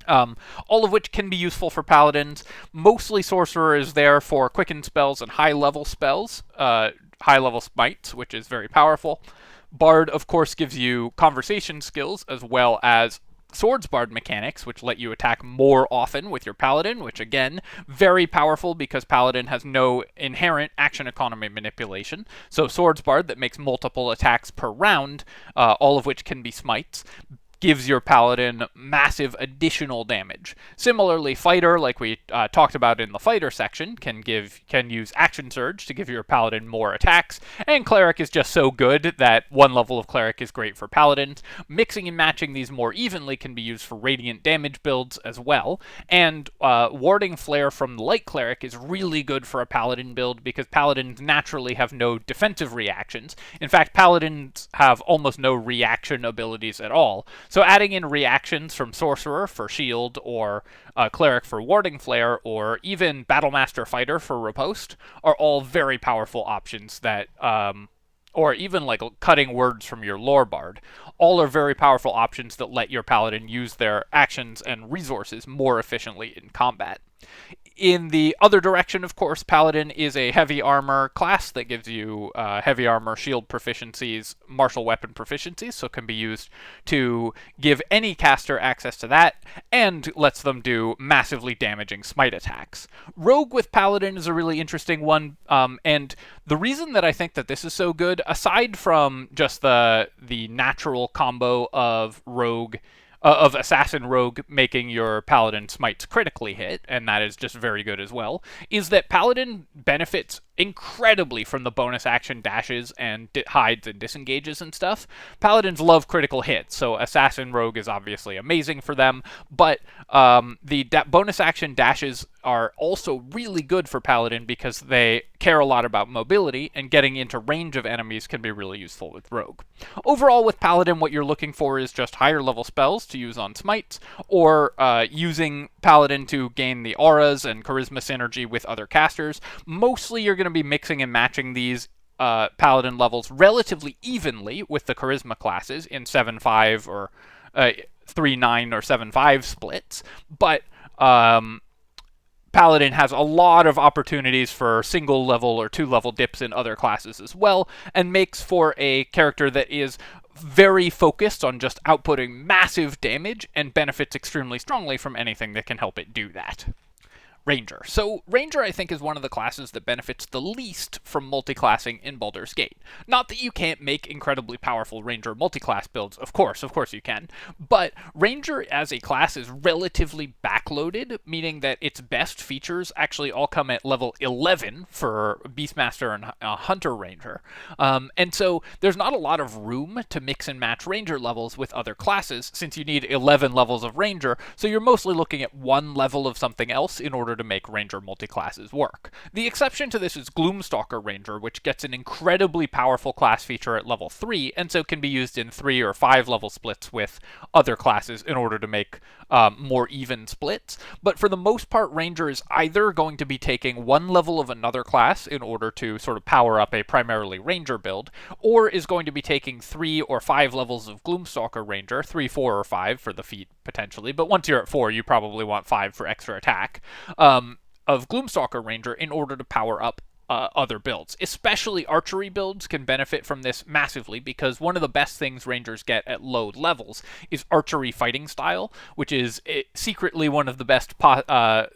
All of which can be useful for Paladins. Mostly Sorcerer is there for quicken spells and high-level spells, high-level smites, which is very powerful. Bard, of course, gives you conversation skills, as well as Swords Bard mechanics, which let you attack more often with your Paladin, which, again, very powerful because Paladin has no inherent action economy manipulation. So Swords Bard that makes multiple attacks per round, all of which can be smites, gives your Paladin massive additional damage. Similarly, Fighter, like we talked about in the Fighter section, can use Action Surge to give your Paladin more attacks, and Cleric is just so good that one level of Cleric is great for Paladins. Mixing and matching these more evenly can be used for Radiant damage builds as well, and Warding Flare from the Light Cleric is really good for a Paladin build because Paladins naturally have no defensive reactions. In fact, Paladins have almost no reaction abilities at all. So adding in reactions from Sorcerer for Shield, or Cleric for Warding Flare, or even Battlemaster Fighter for Riposte are all very powerful options that, or even like cutting words from your Lore Bard. All are very powerful options that let your Paladin use their actions and resources more efficiently in combat. In the other direction, of course, Paladin is a heavy armor class that gives you heavy armor, shield proficiencies, martial weapon proficiencies, so it can be used to give any caster access to that, and lets them do massively damaging smite attacks. Rogue with Paladin is a really interesting one, and the reason that I think that this is so good, aside from just the natural combo of Rogue, of Assassin Rogue making your Paladin smites critically hit, and that is just very good as well, is that Paladin benefits incredibly from the bonus action dashes and hides and disengages and stuff. Paladins love critical hits, so Assassin Rogue is obviously amazing for them, but the bonus action dashes are also really good for Paladin because they care a lot about mobility, and getting into range of enemies can be really useful with Rogue. Overall, with Paladin, what you're looking for is just higher level spells to use on smites, or using Paladin to gain the auras and charisma synergy with other casters. Mostly you're going to be mixing and matching these Paladin levels relatively evenly with the charisma classes in 7-5 or 3-9 or 7-5 splits, but Paladin has a lot of opportunities for single level or 2-level dips in other classes as well, and makes for a character that is very focused on just outputting massive damage and benefits extremely strongly from anything that can help it do that. Ranger. So Ranger, I think, is one of the classes that benefits the least from multiclassing in Baldur's Gate. Not that you can't make incredibly powerful Ranger multiclass builds, of course you can, but Ranger as a class is relatively backloaded, meaning that its best features actually all come at level 11 for Beastmaster and Hunter Ranger, and so there's not a lot of room to mix and match Ranger levels with other classes, since you need 11 levels of Ranger, so you're mostly looking at one level of something else in order to make Ranger multiclasses work. The exception to this is Gloomstalker Ranger, which gets an incredibly powerful class feature at level 3, and so can be used in 3 or 5 level splits with other classes in order to make more even splits. But for the most part, Ranger is either going to be taking one level of another class in order to sort of power up a primarily Ranger build, or is going to be taking 3 or 5 levels of Gloomstalker Ranger, 3, 4, or 5 for the feat potentially, but once you're at 4, you probably want 5 for extra attack, of Gloomstalker Ranger in order to power up other builds. Especially archery builds can benefit from this massively, because one of the best things rangers get at low levels is archery fighting style, which is secretly one of the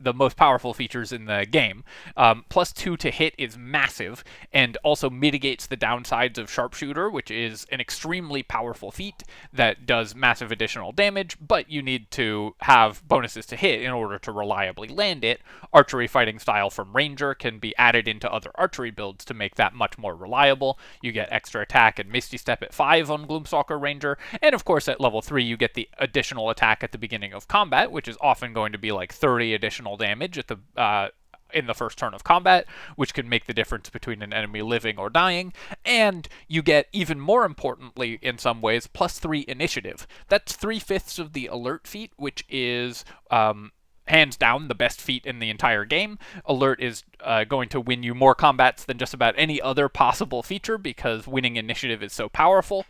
the most powerful features in the game. +2 to hit is massive, and also mitigates the downsides of sharpshooter, which is an extremely powerful feat that does massive additional damage, but you need to have bonuses to hit in order to reliably land it. Archery fighting style from ranger can be added into other archery builds to make that much more reliable. You get extra attack and Misty Step at 5 on Gloomstalker Ranger, and of course at level 3 you get the additional attack at the beginning of combat, which is often going to be like 30 additional damage at the in the first turn of combat, which can make the difference between an enemy living or dying. And you get, even more importantly in some ways, +3 initiative. That's 3/5 of the alert feat, which is hands down the best feat in the entire game. Alert is going to win you more combats than just about any other possible feature, because winning initiative is so powerful.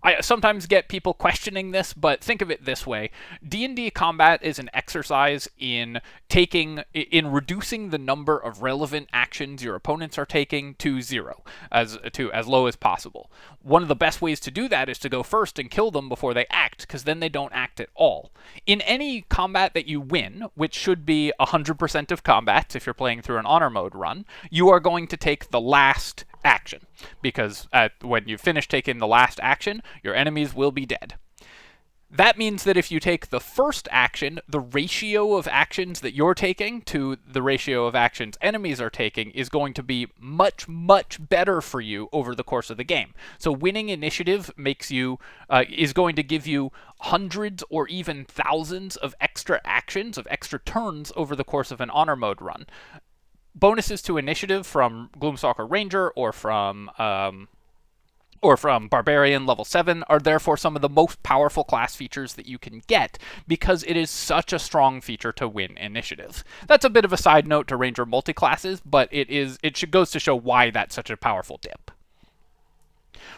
I sometimes get people questioning this, but think of it this way. D&D combat is an exercise in reducing the number of relevant actions your opponents are taking to 0, as low as possible. One of the best ways to do that is to go first and kill them before they act, because then they don't act at all. In any combat that you win, which should be 100% of combats if you're playing through an honor mode run, you are going to take the last action, because when you finish taking the last action, your enemies will be dead. That means that if you take the first action, the ratio of actions that you're taking to the ratio of actions enemies are taking is going to be much, much better for you over the course of the game. So winning initiative is going to give you hundreds or even thousands of extra actions, of extra turns over the course of an honor mode run. Bonuses to initiative from Gloomstalker Ranger or from Barbarian level 7 are therefore some of the most powerful class features that you can get, because it is such a strong feature to win initiative. That's a bit of a side note to Ranger multiclasses, but it goes to show why that's such a powerful dip.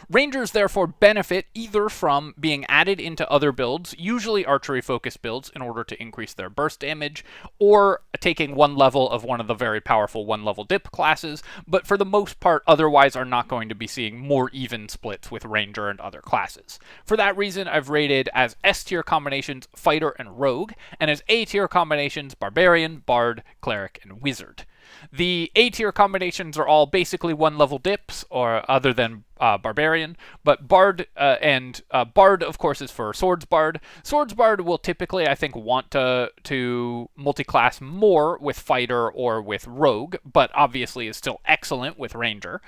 Rangers therefore benefit either from being added into other builds, usually archery-focused builds, in order to increase their burst damage, or taking one level of one of the very powerful one-level dip classes, but for the most part otherwise are not going to be seeing more even splits with Ranger and other classes. For that reason, I've rated as S-tier combinations Fighter and Rogue, and as A-tier combinations Barbarian, Bard, Cleric, and Wizard. The A-tier combinations are all basically one-level dips, or other than Barbarian, but Bard, Bard, of course, is for Swords Bard. Swords Bard will typically, I think, want to multiclass more with Fighter or with Rogue, but obviously is still excellent with Ranger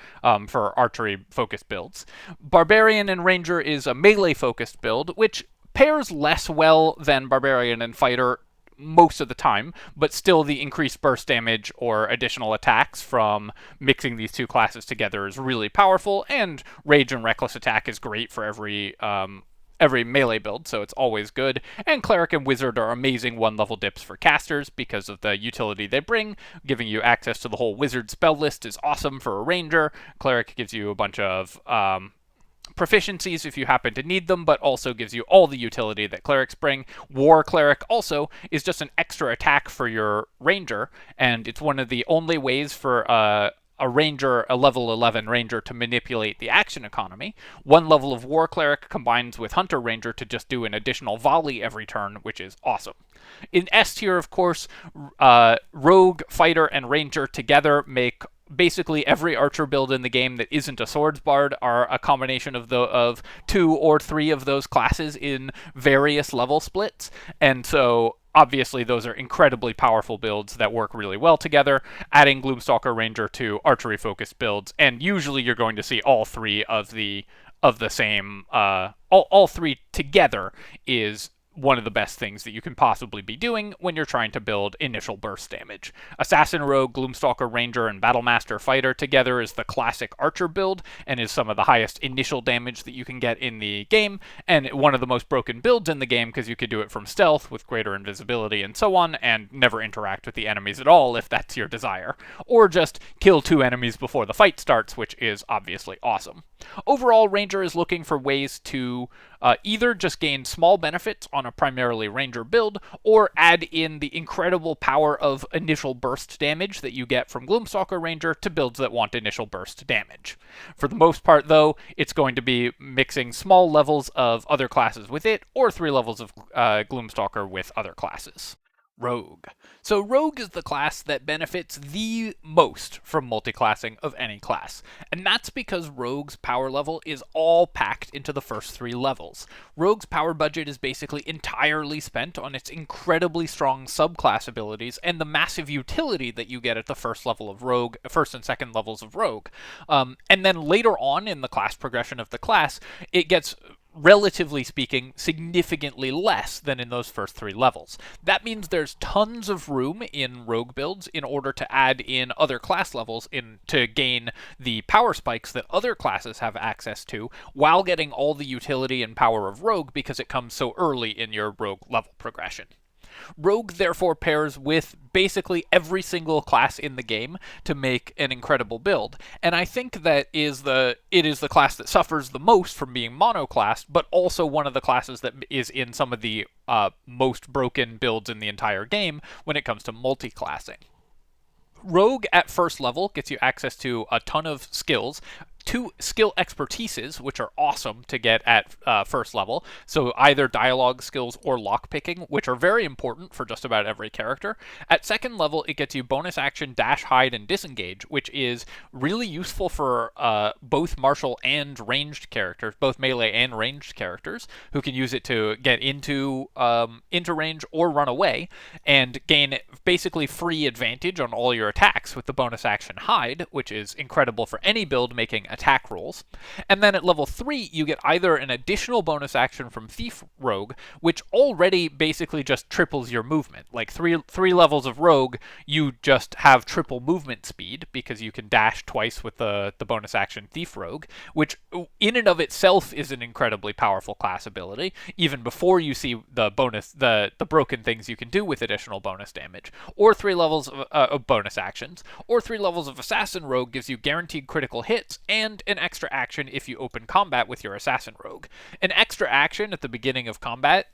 for archery-focused builds. Barbarian and Ranger is a melee-focused build, which pairs less well than Barbarian and Fighter most of the time, but still the increased burst damage or additional attacks from mixing these two classes together is really powerful, and Rage and Reckless Attack is great for every melee build, so it's always good. And Cleric and Wizard are amazing one-level dips for casters because of the utility they bring. Giving you access to the whole Wizard spell list is awesome for a Ranger. Cleric gives you a bunch of proficiencies if you happen to need them, but also gives you all the utility that clerics bring. War Cleric also is just an extra attack for your Ranger, and it's one of the only ways for a level 11 Ranger to manipulate the action economy. One level of War Cleric combines with Hunter Ranger to just do an additional volley every turn, which is awesome. In S tier, of course, Rogue, Fighter, and Ranger together make basically every archer build in the game that isn't a Swords Bard are a combination of 2 or 3 of those classes in various level splits, and so obviously those are incredibly powerful builds that work really well together. Adding Gloomstalker Ranger to archery-focused builds, and usually you're going to see all 3 of the same, all 3 together is one of the best things that you can possibly be doing when you're trying to build initial burst damage. Assassin Rogue, Gloomstalker Ranger, and Battlemaster Fighter together is the classic archer build, and is some of the highest initial damage that you can get in the game, and one of the most broken builds in the game because you could do it from stealth with greater invisibility and so on, and never interact with the enemies at all if that's your desire. Or just kill 2 enemies before the fight starts, which is obviously awesome. Overall, Ranger is looking for ways to either just gain small benefits on a primarily Ranger build, or add in the incredible power of initial burst damage that you get from Gloomstalker Ranger to builds that want initial burst damage. For the most part, though, it's going to be mixing small levels of other classes with it, or 3 levels of Gloomstalker with other classes. Rogue. So Rogue is the class that benefits the most from multiclassing of any class, and that's because Rogue's power level is all packed into the first 3 levels. Rogue's power budget is basically entirely spent on its incredibly strong subclass abilities and the massive utility that you get at the first level of Rogue, first and second levels of Rogue. And then later on in the class progression of the class, it gets, relatively speaking, significantly less than in those first 3 levels. That means there's tons of room in Rogue builds in order to add in other class levels to gain the power spikes that other classes have access to, while getting all the utility and power of Rogue because it comes so early in your Rogue level progression. Rogue therefore pairs with basically every single class in the game to make an incredible build, and I think that it is the class that suffers the most from being monoclassed, but also one of the classes that is in some of the most broken builds in the entire game when it comes to multiclassing. Rogue at first level gets you access to a ton of skills, 2 skill expertises, which are awesome to get at first level, so either dialogue skills or lockpicking, which are very important for just about every character. At second level, it gets you bonus action, dash, hide, and disengage, which is really useful for both martial and ranged characters, both melee and ranged characters, who can use it to get into range or run away, and gain basically free advantage on all your attacks with the bonus action hide, which is incredible for any build making attack rolls. And then at level 3, you get either an additional bonus action from Thief Rogue, which already basically just triples your movement. Like three levels of Rogue, you just have triple movement speed because you can dash twice with the bonus action Thief Rogue, which in and of itself is an incredibly powerful class ability, even before you see the bonus, the broken things you can do with additional bonus damage. Or 3 levels of bonus actions, or 3 levels of Assassin Rogue gives you guaranteed critical hits and an extra action if you open combat with your Assassin Rogue. An extra action at the beginning of combat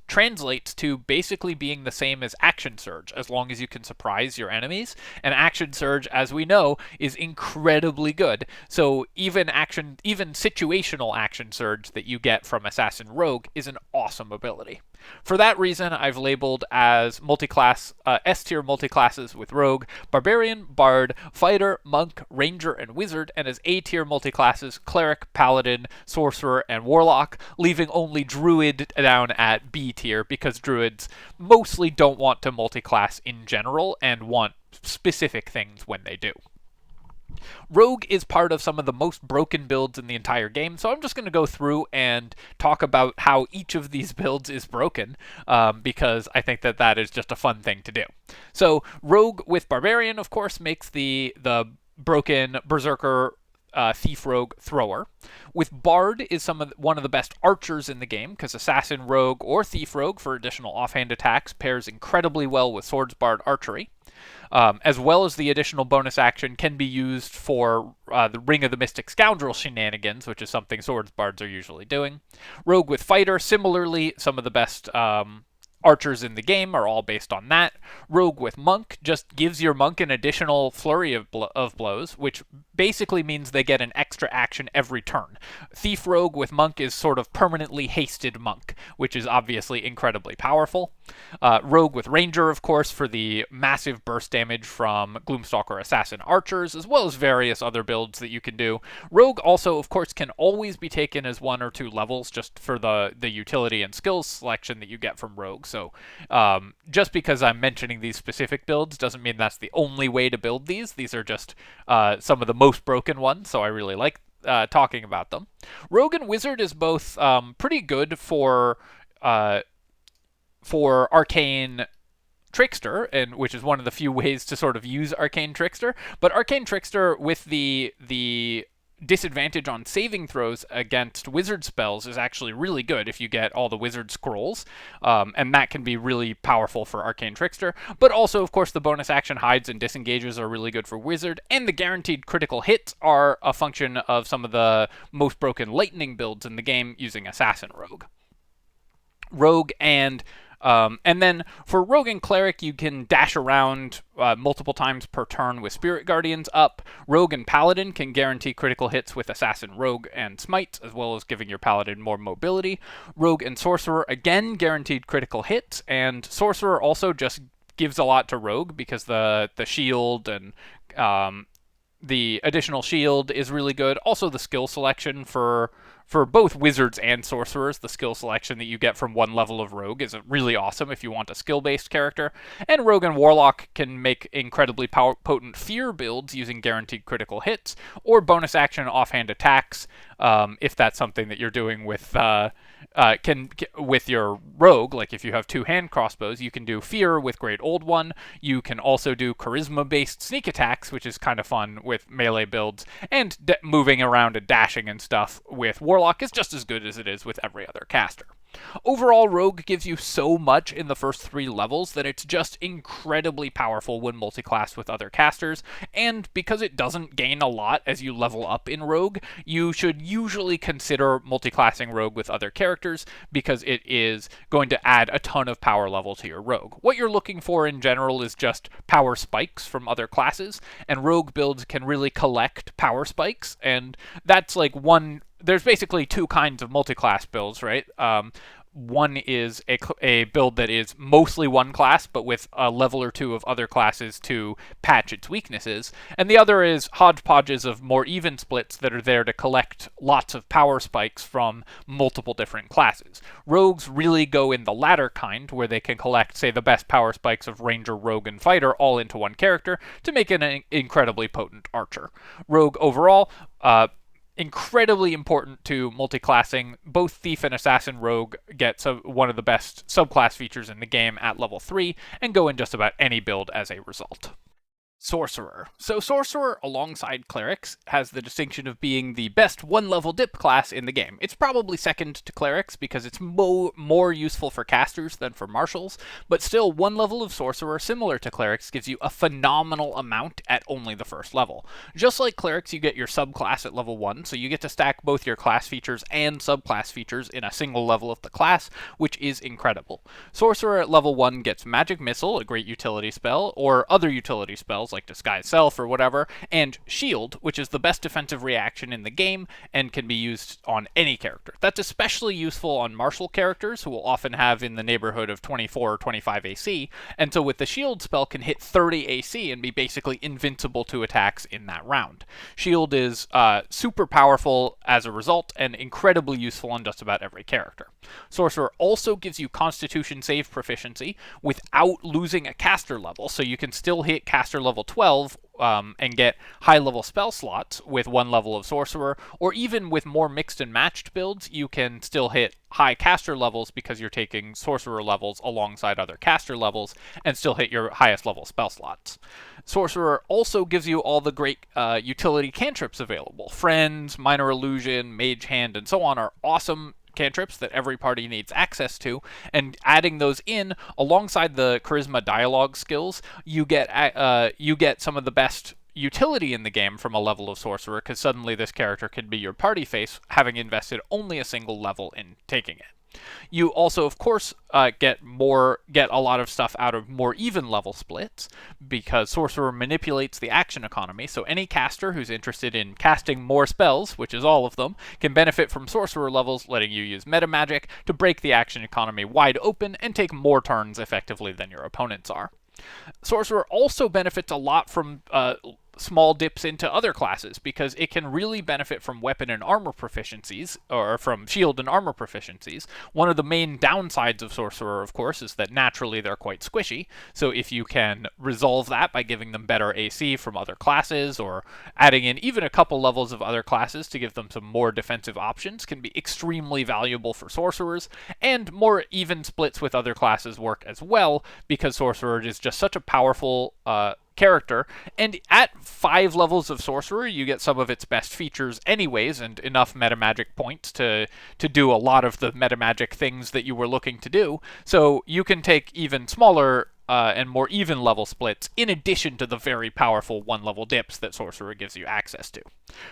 translates to basically being the same as Action Surge, as long as you can surprise your enemies, and Action Surge, as we know, is incredibly good. So even situational Action Surge that you get from Assassin Rogue is an awesome ability. For that reason, I've labeled as multiclass S-tier multiclasses with Rogue, Barbarian, Bard, Fighter, Monk, Ranger, and Wizard, and as A-tier multiclasses Cleric, Paladin, Sorcerer, and Warlock, leaving only Druid down at B-tier because Druids mostly don't want to multiclass in general and want specific things when they do. Rogue is part of some of the most broken builds in the entire game, so I'm just going to go through and talk about how each of these builds is broken, because I think that is just a fun thing to do. So Rogue with Barbarian, of course, makes the broken Berserker Thief Rogue Thrower. With Bard is one of the best archers in the game, because Assassin Rogue or Thief Rogue for additional offhand attacks pairs incredibly well with Swords Bard Archery. As well as the additional bonus action can be used for the Ring of the Mystic Scoundrel shenanigans, which is something Swords Bards are usually doing. Rogue with Fighter, similarly, some of the best archers in the game are all based on that. Rogue with Monk just gives your Monk an additional flurry of blows, which basically means they get an extra action every turn. Thief Rogue with Monk is sort of permanently hasted Monk, which is obviously incredibly powerful. Rogue with Ranger, of course, for the massive burst damage from Gloomstalker Assassin Archers, as well as various other builds that you can do. Rogue also, of course, can always be taken as 1 or 2 levels just for the utility and skills selection that you get from Rogue. So just because I'm mentioning these specific builds doesn't mean that's the only way to build these. These are just some of the most broken ones, so I really like talking about them. Rogue and Wizard is both pretty good for Arcane Trickster, and which is one of the few ways to sort of use Arcane Trickster. But Arcane Trickster with the disadvantage on saving throws against wizard spells is actually really good if you get all the wizard scrolls, and that can be really powerful for Arcane Trickster. But also, of course, the bonus action hides and disengages are really good for wizard, and the guaranteed critical hits are a function of some of the most broken lightning builds in the game using Assassin Rogue and then for Rogue and Cleric, you can dash around multiple times per turn with Spirit Guardians up. Rogue and Paladin can guarantee critical hits with Assassin, Rogue, and Smites, as well as giving your Paladin more mobility. Rogue and Sorcerer, again, guaranteed critical hits, and Sorcerer also just gives a lot to Rogue because the shield and the additional shield is really good. Also, the skill selection for both wizards and sorcerers, the skill selection that you get from one level of rogue is really awesome if you want a skill-based character. And rogue and warlock can make incredibly potent fear builds using guaranteed critical hits or bonus action offhand attacks, if that's something that you're doing with with your rogue. Like if you have two hand crossbows, you can do fear with Great Old One. You can also do charisma-based sneak attacks, which is kind of fun with melee builds, and moving around and dashing and stuff with warlock is just as good as it is with every other caster. Overall, Rogue gives you so much in the first 3 levels that it's just incredibly powerful when multiclassed with other casters, and because it doesn't gain a lot as you level up in Rogue, you should usually consider multiclassing Rogue with other characters because it is going to add a ton of power level to your Rogue. What you're looking for in general is just power spikes from other classes, and Rogue builds can really collect power spikes, and that's like there's basically 2 kinds of multiclass builds, right? One is a build that is mostly one class, but with a level or 2 of other classes to patch its weaknesses. And the other is hodgepodges of more even splits that are there to collect lots of power spikes from multiple different classes. Rogues really go in the latter kind, where they can collect, say, the best power spikes of Ranger, Rogue, and Fighter all into one character to make an incredibly potent archer. Rogue overall, incredibly important to multiclassing. Both Thief and Assassin Rogue get one of the best subclass features in the game at level 3, and go in just about any build as a result. Sorcerer. So Sorcerer, alongside Clerics, has the distinction of being the best one-level dip class in the game. It's probably second to Clerics because it's more useful for casters than for marshals, but still, one level of Sorcerer, similar to Clerics, gives you a phenomenal amount at only the first level. Just like Clerics, you get your subclass at level 1, so you get to stack both your class features and subclass features in a single level of the class, which is incredible. Sorcerer at level 1 gets Magic Missile, a great utility spell, or other utility spells like Disguise Self or whatever, and Shield, which is the best defensive reaction in the game and can be used on any character. That's especially useful on martial characters who will often have in the neighborhood of 24 or 25 AC, and so with the Shield spell can hit 30 AC and be basically invincible to attacks in that round. Shield is super powerful as a result and incredibly useful on just about every character. Sorcerer also gives you Constitution save proficiency without losing a caster level, so you can still hit caster level 12 and get high-level spell slots with one level of Sorcerer, or even with more mixed and matched builds, you can still hit high caster levels because you're taking Sorcerer levels alongside other caster levels and still hit your highest level spell slots. Sorcerer also gives you all the great utility cantrips available. Friends, Minor Illusion, Mage Hand, and so on are awesome cantrips that every party needs access to, and adding those in alongside the charisma dialogue skills, you get some of the best utility in the game from a level of Sorcerer, because suddenly this character can be your party face, having invested only a single level in taking it. You also, of course, get a lot of stuff out of more even level splits, because Sorcerer manipulates the action economy, so any caster who's interested in casting more spells, which is all of them, can benefit from Sorcerer levels, letting you use meta magic to break the action economy wide open and take more turns effectively than your opponents are. Sorcerer also benefits a lot from small dips into other classes, because it can really benefit from weapon and armor proficiencies, or from shield and armor proficiencies. One of the main downsides of Sorcerer, of course, is that naturally they're quite squishy, so if you can resolve that by giving them better AC from other classes, or adding in even a couple levels of other classes to give them some more defensive options, can be extremely valuable for Sorcerers, and more even splits with other classes work as well, because Sorcerer is just such a powerful character, and at 5 levels of sorcerer you get some of its best features anyways, and enough metamagic points to do a lot of the metamagic things that you were looking to do. So you can take even smaller and more even level splits in addition to the very powerful 1-level dips that sorcerer gives you access to.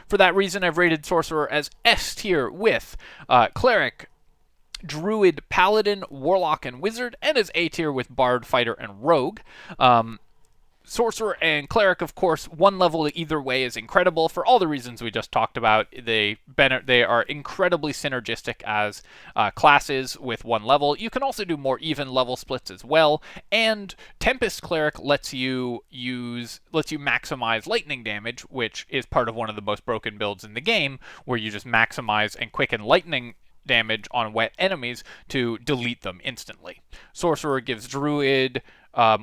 For that reason, I've rated sorcerer as S tier with cleric, druid, paladin, warlock, and wizard, and as A tier with bard, fighter, and rogue. Sorcerer and cleric, of course, 1 level either way is incredible for all the reasons we just talked about. They are incredibly synergistic as classes with 1 level. You can also do more even level splits as well, and Tempest Cleric lets you maximize lightning damage, which is part of one of the most broken builds in the game, where you just maximize and quicken lightning damage on wet enemies to delete them instantly. Sorcerer gives druid,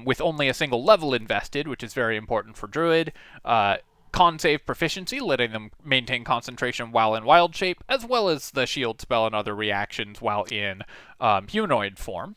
with only a single level invested, which is very important for druid, con save proficiency, letting them maintain concentration while in wild shape, as well as the shield spell and other reactions while in humanoid form.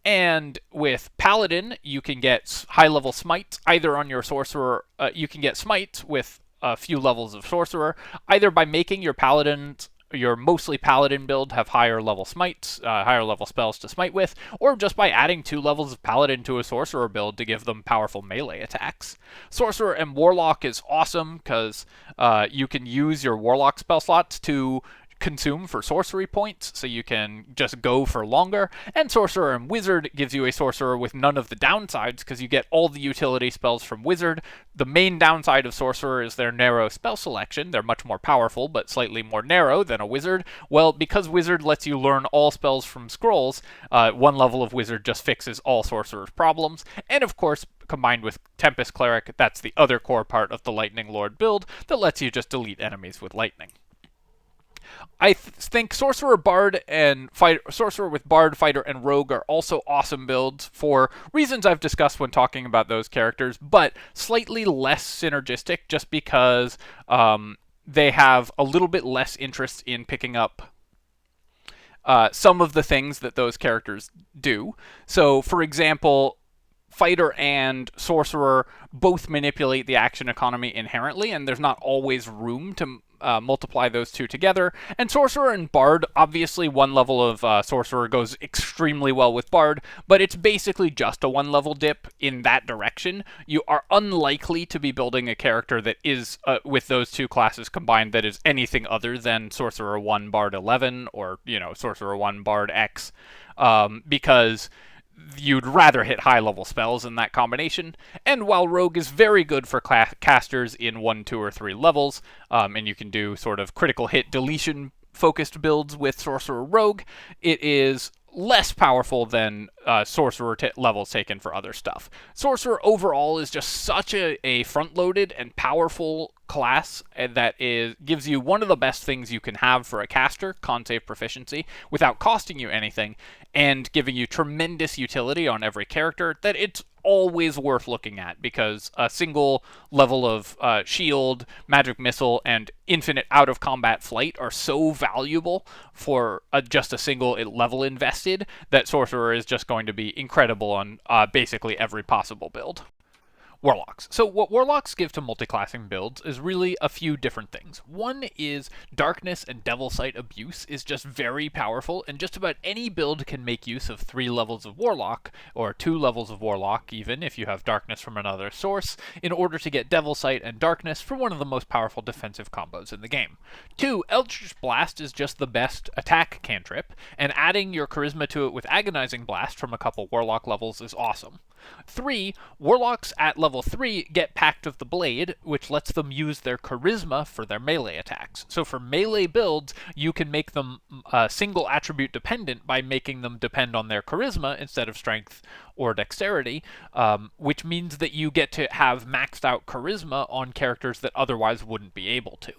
And with paladin, you can get high-level smites either on your sorcerer. You can get smites with a few levels of sorcerer, either by making your mostly paladin build have higher level smites, higher level spells to smite with, or just by adding 2 levels of paladin to a sorcerer build to give them powerful melee attacks. Sorcerer and warlock is awesome because you can use your warlock spell slots to consume for sorcery points, so you can just go for longer. And sorcerer and wizard gives you a sorcerer with none of the downsides, because you get all the utility spells from wizard. The main downside of sorcerer is their narrow spell selection. They're much more powerful, but slightly more narrow than a wizard. Well, because wizard lets you learn all spells from scrolls, 1 level of wizard just fixes all sorcerer's problems. And of course, combined with Tempest Cleric, that's the other core part of the Lightning Lord build that lets you just delete enemies with lightning. I think Sorcerer with Bard, Fighter, and Rogue are also awesome builds for reasons I've discussed when talking about those characters, but slightly less synergistic just because they have a little bit less interest in picking up some of the things that those characters do. So, for example, Fighter and Sorcerer both manipulate the action economy inherently, and there's not always room to multiply those two together. And Sorcerer and Bard, obviously 1 level of Sorcerer goes extremely well with Bard, but it's basically just a 1 level dip in that direction. You are unlikely to be building a character that is, with those 2 classes combined, that is anything other than Sorcerer 1 Bard 11, or, Sorcerer 1 Bard X, because you'd rather hit high-level spells in that combination. And while Rogue is very good for casters in 1, 2, or 3 levels, and you can do sort of critical hit deletion-focused builds with Sorcerer Rogue, it is less powerful than Sorcerer levels taken for other stuff. Sorcerer overall is just such a front-loaded and powerful class that gives you one of the best things you can have for a caster, con save proficiency, without costing you anything, and giving you tremendous utility on every character, that it's always worth looking at, because a single level of shield, magic missile, and infinite out-of-combat flight are so valuable for just a single level invested that Sorcerer is just going to be incredible on basically every possible build. Warlocks. So what Warlocks give to multiclassing builds is really a few different things. One is Darkness and Devil Sight Abuse is just very powerful, and just about any build can make use of 3 levels of Warlock, or 2 levels of Warlock even, if you have Darkness from another source, in order to get Devil Sight and Darkness for one of the most powerful defensive combos in the game. 2, Eldritch Blast is just the best attack cantrip, and adding your Charisma to it with Agonizing Blast from a couple Warlock levels is awesome. 3, Warlocks at level 3 get Pact of the Blade, which lets them use their Charisma for their melee attacks. So for melee builds, you can make them single attribute dependent by making them depend on their Charisma instead of Strength or Dexterity, which means that you get to have maxed out Charisma on characters that otherwise wouldn't be able to.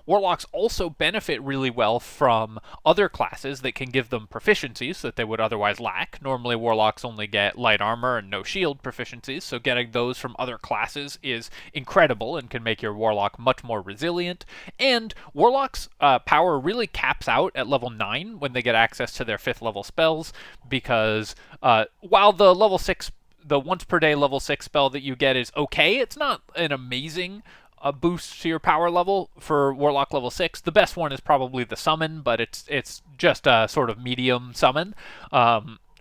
Warlocks also benefit really well from other classes that can give them proficiencies that they would otherwise lack. Normally Warlocks only get light armor and no shield proficiencies, so getting those from other classes is incredible and can make your Warlock much more resilient. And Warlocks' power really caps out at level 9 when they get access to their 5th level spells, because while the level 6 the once per day level 6 spell that you get is okay. It's not an amazing boost to your power level for Warlock level 6. The best one is probably the summon, but it's just a sort of medium summon.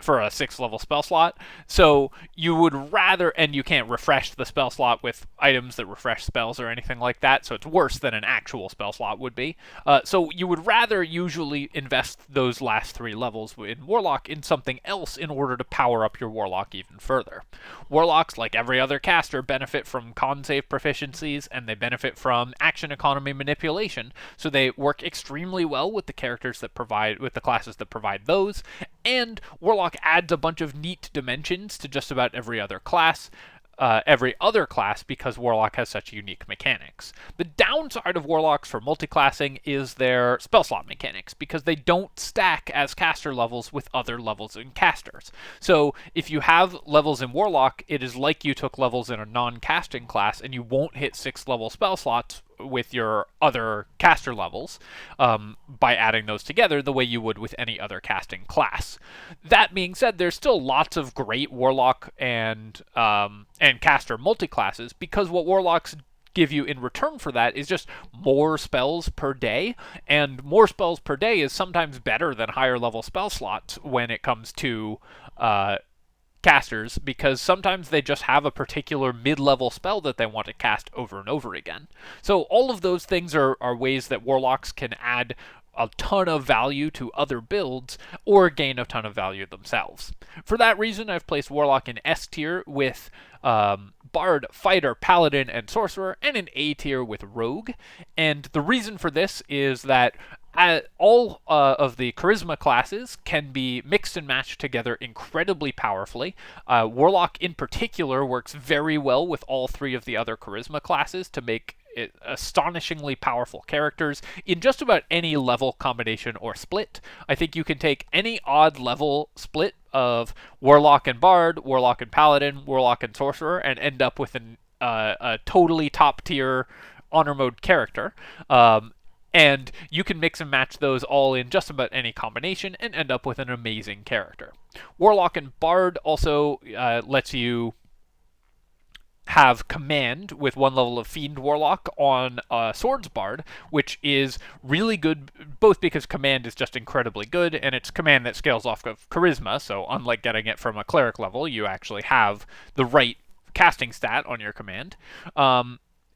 For a 6th level spell slot. So you would rather, and you can't refresh the spell slot with items that refresh spells or anything like that, so it's worse than an actual spell slot would be. So you would rather usually invest those last 3 levels in Warlock in something else in order to power up your Warlock even further. Warlocks, like every other caster, benefit from con save proficiencies, and they benefit from action economy manipulation, so they work extremely well with the characters that provide, with the classes that provide those, and Warlock adds a bunch of neat dimensions to just about every other class, because Warlock has such unique mechanics. The downside of Warlocks for multiclassing is their spell slot mechanics, because they don't stack as caster levels with other levels in casters. So if you have levels in Warlock, it is like you took levels in a non-casting class, and you won't hit 6th level spell slots with your other caster levels by adding those together the way you would with any other casting class. That being said, there's still lots of great Warlock and caster multiclasses, because what Warlocks give you in return for that is just more spells per day, and more spells per day is sometimes better than higher level spell slots when it comes to casters, because sometimes they just have a particular mid-level spell that they want to cast over and over again. So all of those things are ways that Warlocks can add a ton of value to other builds or gain a ton of value themselves. For that reason, I've placed Warlock in S tier with Bard, Fighter, Paladin, and Sorcerer, and in A tier with Rogue. And the reason for this is that all of the charisma classes can be mixed and matched together incredibly powerfully. Warlock in particular works very well with all 3 of the other charisma classes to make it astonishingly powerful characters in just about any level combination or split. I think you can take any odd level split of Warlock and Bard, Warlock and Paladin, Warlock and Sorcerer, and end up with a totally top tier honor mode character. And you can mix and match those all in just about any combination and end up with an amazing character. Warlock and Bard also lets you have command with 1 level of Fiend Warlock on Swords Bard, which is really good, both because command is just incredibly good, and it's command that scales off of charisma, so unlike getting it from a cleric level, you actually have the right casting stat on your command.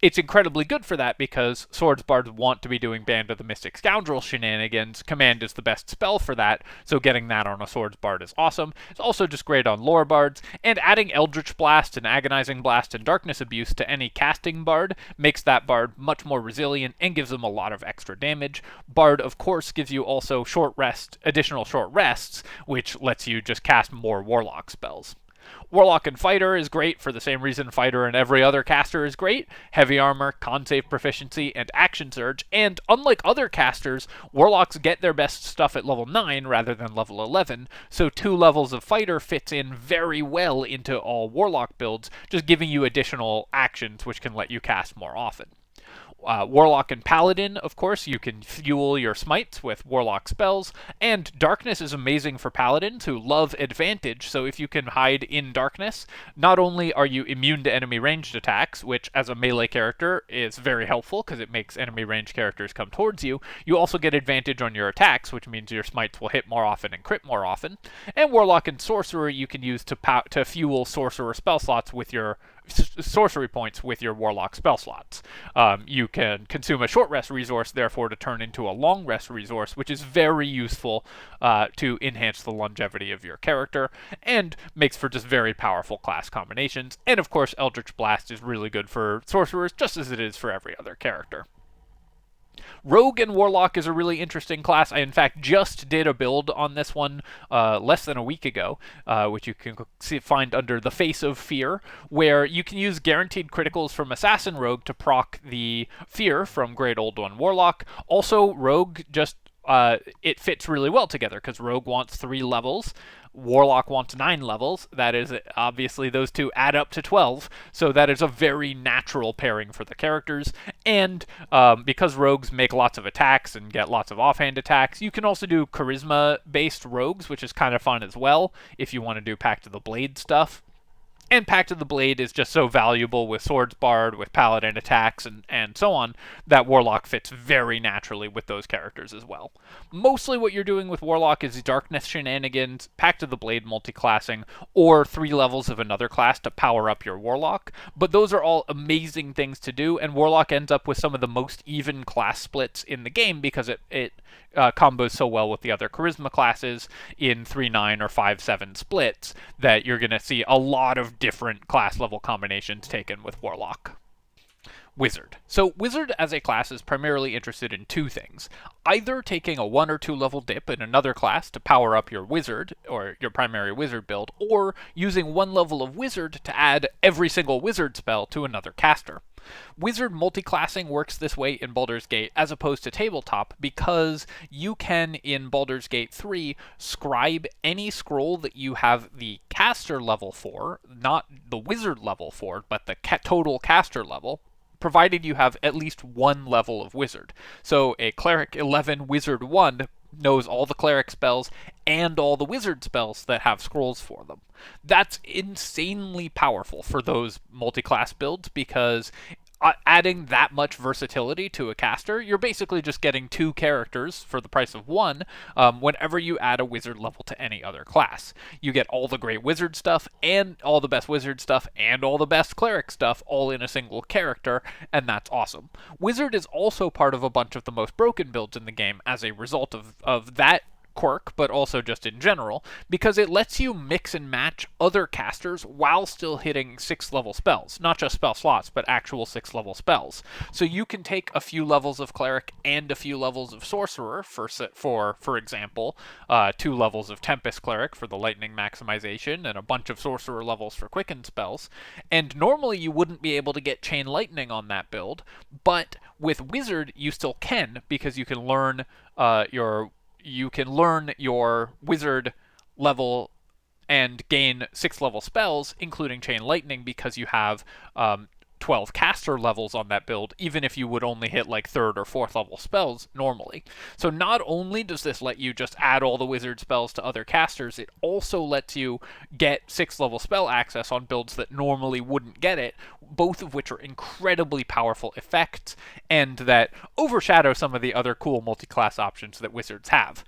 It's incredibly good for that because Swords Bards want to be doing Band of the Mystic Scoundrel shenanigans. Command is the best spell for that, so getting that on a Swords Bard is awesome. It's also just great on Lore Bards, and adding Eldritch Blast and Agonizing Blast and Darkness Abuse to any casting Bard makes that Bard much more resilient and gives them a lot of extra damage. Bard, of course, gives you also additional short rests, which lets you just cast more Warlock spells. Warlock and Fighter is great for the same reason Fighter and every other caster is great. Heavy armor, con save proficiency, and action surge. And unlike other casters, Warlocks get their best stuff at level 9 rather than level 11, so 2 levels of Fighter fits in very well into all Warlock builds, just giving you additional actions which can let you cast more often. Warlock and Paladin, of course, you can fuel your smites with Warlock spells, and Darkness is amazing for Paladins who love advantage, so if you can hide in Darkness, not only are you immune to enemy ranged attacks, which as a melee character is very helpful because it makes enemy ranged characters come towards you, you also get advantage on your attacks, which means your smites will hit more often and crit more often, and Warlock and Sorcerer you can use to fuel Sorcerer spell slots with your sorcery points with your Warlock spell slots. You can consume a short rest resource, therefore, to turn into a long rest resource, which is very useful to enhance the longevity of your character, and makes for just very powerful class combinations. And of course, Eldritch Blast is really good for sorcerers, just as it is for every other character. Rogue and Warlock is a really interesting class. I, in fact, just did a build on this one less than a week ago, which you can find under the Face of Fear, where you can use guaranteed criticals from Assassin Rogue to proc the Fear from Great Old One Warlock. Also, Rogue just it fits really well together because Rogue wants 3 levels, Warlock wants 9 levels. That is, obviously, those two add up to 12, so that is a very natural pairing for the characters. And because rogues make lots of attacks and get lots of offhand attacks, you can also do charisma-based rogues, which is kind of fun as well if you want to do Pact of the Blade stuff. And Pact of the Blade is just so valuable with Swords Bard, with Paladin attacks, and so on, that Warlock fits very naturally with those characters as well. Mostly what you're doing with Warlock is Darkness shenanigans, Pact of the Blade multiclassing, or 3 levels of another class to power up your Warlock, but those are all amazing things to do, and Warlock ends up with some of the most even class splits in the game because it combos so well with the other charisma classes in 3-9 or 5-7 splits that you're going to see a lot of different class level combinations taken with Warlock. Wizard. So Wizard as a class is primarily interested in 2 things. Either taking a 1 or 2 level dip in another class to power up your Wizard, or your primary Wizard build, or using 1 level of Wizard to add every single Wizard spell to another caster. Wizard Multiclassing works this way in Baldur's Gate as opposed to Tabletop because you can, in Baldur's Gate 3, scribe any scroll that you have the caster level for, not the Wizard level for, but the total caster level, provided you have at least 1 level of Wizard. So a Cleric 11 Wizard 1 knows all the Cleric spells and all the Wizard spells that have scrolls for them. That's insanely powerful for those multi-class builds because adding that much versatility to a caster, you're basically just getting 2 characters for the price of 1 whenever you add a Wizard level to any other class. You get all the great Wizard stuff, and all the best Wizard stuff, and all the best Cleric stuff, all in a single character, and that's awesome. Wizard is also part of a bunch of the most broken builds in the game as a result of that quirk, but also just in general, because it lets you mix and match other casters while still hitting 6th level spells. Not just spell slots, but actual 6th level spells. So you can take a few levels of Cleric and a few levels of Sorcerer for example, 2 levels of Tempest Cleric for the lightning maximization, and a bunch of Sorcerer levels for quicken spells. And normally you wouldn't be able to get Chain Lightning on that build, but with Wizard you still can, because you can learn your Wizard level and gain 6th level spells, including Chain Lightning, because you have 12 caster levels on that build, even if you would only hit like 3rd or 4th level spells normally. So not only does this let you just add all the Wizard spells to other casters, it also lets you get 6th level spell access on builds that normally wouldn't get it, both of which are incredibly powerful effects, and that overshadow some of the other cool multi-class options that Wizards have.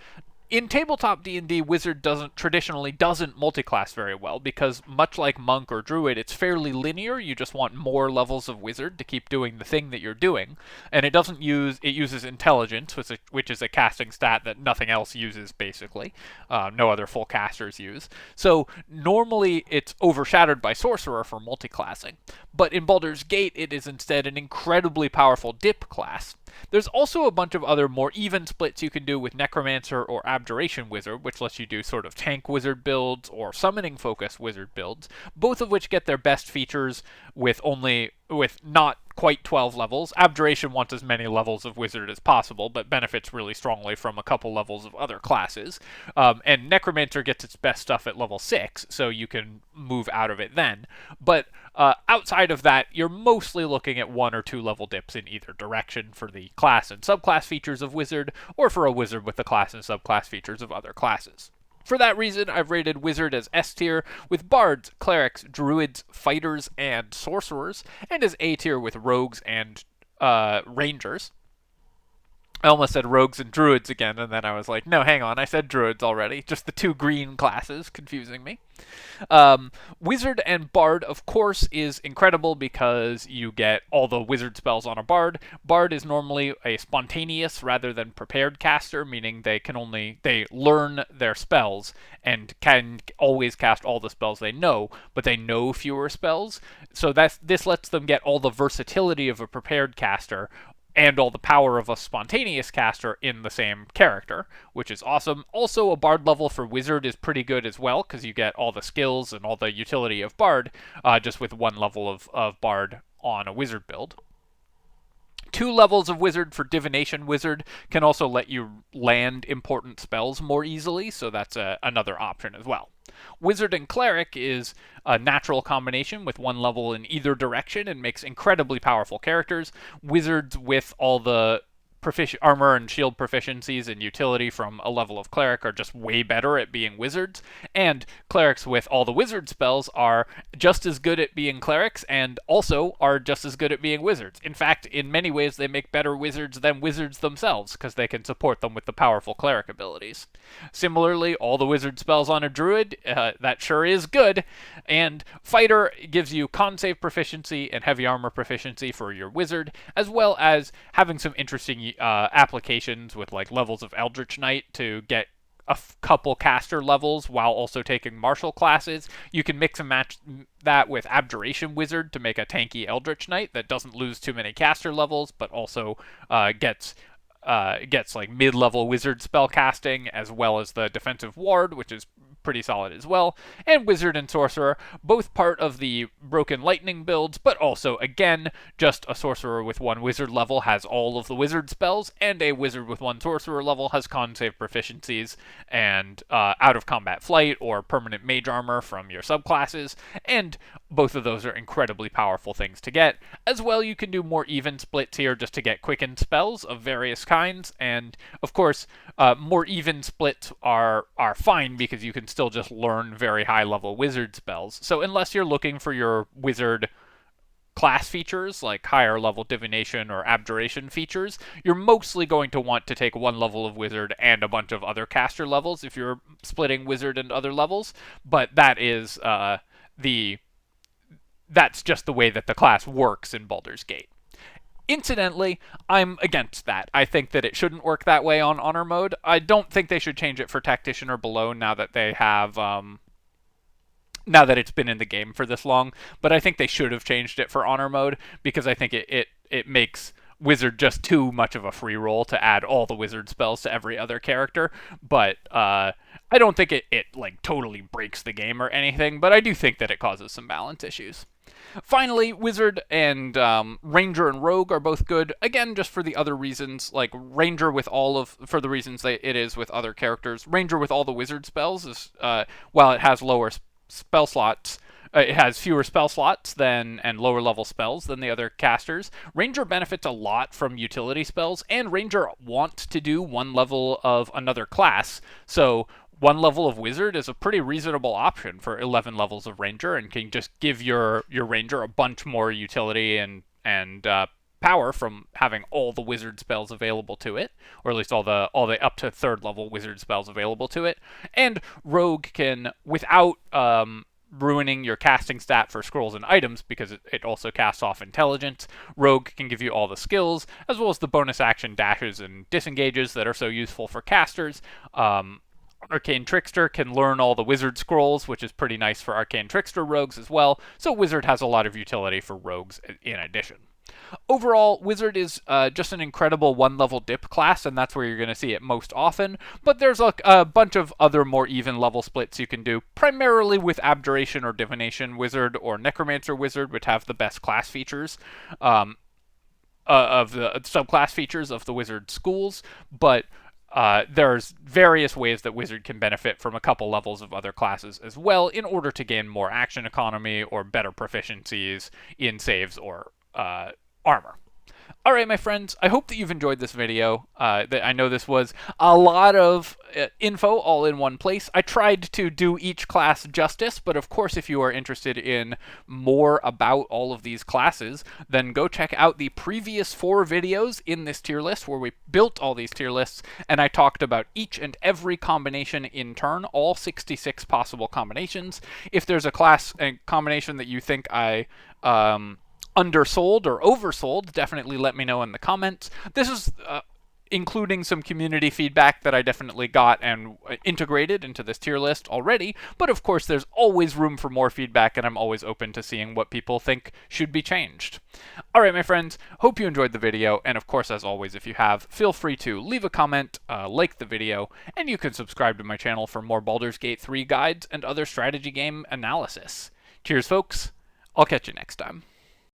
In tabletop D&D, Wizard traditionally doesn't multiclass very well, because much like Monk or Druid, it's fairly linear. You just want more levels of Wizard to keep doing the thing that you're doing, and it uses Intelligence, which is a casting stat that nothing else uses, basically. No other full casters use. So normally it's overshadowed by Sorcerer for multiclassing, but in Baldur's Gate it is instead an incredibly powerful dip class. There's also a bunch of other more even splits you can do with Necromancer or Abjuration Wizard, which lets you do sort of tank wizard builds or summoning focused wizard builds, both of which get their best features with not quite 12 levels. Abjuration wants as many levels of wizard as possible, but benefits really strongly from a couple levels of other classes. And Necromancer gets its best stuff at level 6, so you can move out of it then. But outside of that, you're mostly looking at 1 or 2 level dips in either direction for the class and subclass features of wizard, or for a wizard with the class and subclass features of other classes. For that reason, I've rated Wizard as S tier with Bards, Clerics, Druids, Fighters, and Sorcerers, and as A tier with Rogues and Rangers. I almost said Rogues and Druids again, and then I was like, no, hang on, I said Druids already. Just the 2 green classes, confusing me. Wizard and Bard, of course, is incredible because you get all the wizard spells on a Bard. Bard is normally a spontaneous rather than prepared caster, meaning they learn their spells and can always cast all the spells they know, but they know fewer spells. So this lets them get all the versatility of a prepared caster and all the power of a spontaneous caster in the same character, which is awesome. Also, a Bard level for Wizard is pretty good as well, because you get all the skills and all the utility of Bard, just with 1 level of Bard on a Wizard build. 2 levels of Wizard for Divination Wizard can also let you land important spells more easily, so that's another option as well. Wizard and Cleric is a natural combination with 1 level in either direction and makes incredibly powerful characters. Wizards with all the armor and shield proficiencies and utility from a level of cleric are just way better at being wizards, and clerics with all the wizard spells are just as good at being clerics and also are just as good at being wizards. In fact, in many ways, they make better wizards than wizards themselves because they can support them with the powerful cleric abilities. Similarly, all the wizard spells on a druid, that sure is good, and fighter gives you con save proficiency and heavy armor proficiency for your wizard, as well as having some interesting applications with like levels of Eldritch Knight to get a couple caster levels while also taking martial classes. You can mix and match that with Abjuration Wizard to make a tanky Eldritch Knight that doesn't lose too many caster levels, but also gets like mid-level wizard spell casting, as well as the defensive ward, which is pretty solid as well. And wizard and sorcerer, both part of the broken lightning builds, but also again just a sorcerer with one wizard level has all of the wizard spells, and a wizard with one sorcerer level has con save proficiencies and out of combat flight or permanent mage armor from your subclasses, and both of those are incredibly powerful things to get. As well, you can do more even splits here just to get quickened spells of various kinds, and of course more even splits are fine because you can still just learn very high level wizard spells. So unless you're looking for your wizard class features like higher level divination or abjuration features, you're mostly going to want to take one level of wizard and a bunch of other caster levels if you're splitting wizard and other levels, but that is that's just the way that the class works in Baldur's Gate. Incidentally, I'm against that. I think that it shouldn't work that way on Honor Mode. I don't think they should change it for Tactician or below now that they have, now that it's been in the game for this long. But I think they should have changed it for Honor Mode because I think it makes Wizard just too much of a free roll to add all the wizard spells to every other character. But I don't think it like totally breaks the game or anything, but I do think that it causes some balance issues. Finally, Wizard and Ranger and Rogue are both good, again, just for the other reasons, like Ranger for the reasons it is with other characters. Ranger with all the wizard spells is, while it has lower spell slots, it has fewer spell slots and lower level spells than the other casters. Ranger benefits a lot from utility spells, and Ranger wants to do one level of another class, so one level of wizard is a pretty reasonable option for 11 levels of ranger, and can just give your ranger a bunch more utility and power from having all the wizard spells available to it, or at least all the up to 3rd level wizard spells available to it. And rogue can, without ruining your casting stat for scrolls and items, because it also casts off intelligence, rogue can give you all the skills as well as the bonus action dashes and disengages that are so useful for casters. Arcane Trickster can learn all the wizard scrolls, which is pretty nice for Arcane Trickster rogues as well, so wizard has a lot of utility for rogues in addition. Overall, wizard is just an incredible one-level dip class, and that's where you're going to see it most often, but there's a bunch of other more even level splits you can do, primarily with abjuration or divination wizard or necromancer wizard, which have the best class features of the subclass features of the wizard schools, but there's various ways that wizard can benefit from a couple levels of other classes as well in order to gain more action economy or better proficiencies in saves or armor. Alright, my friends, I hope that you've enjoyed this video. I know this was a lot of info all in one place. I tried to do each class justice, but of course if you are interested in more about all of these classes, then go check out the previous 4 videos in this tier list where we built all these tier lists, and I talked about each and every combination in turn, all 66 possible combinations. If there's a class and combination that you think I undersold or oversold, definitely let me know in the comments. This is including some community feedback that I definitely got and integrated into this tier list already, but of course there's always room for more feedback, and I'm always open to seeing what people think should be changed. Alright, my friends, hope you enjoyed the video, and of course, as always, if you have, feel free to leave a comment, like the video, and you can subscribe to my channel for more Baldur's Gate 3 guides and other strategy game analysis. Cheers, folks. I'll catch you next time.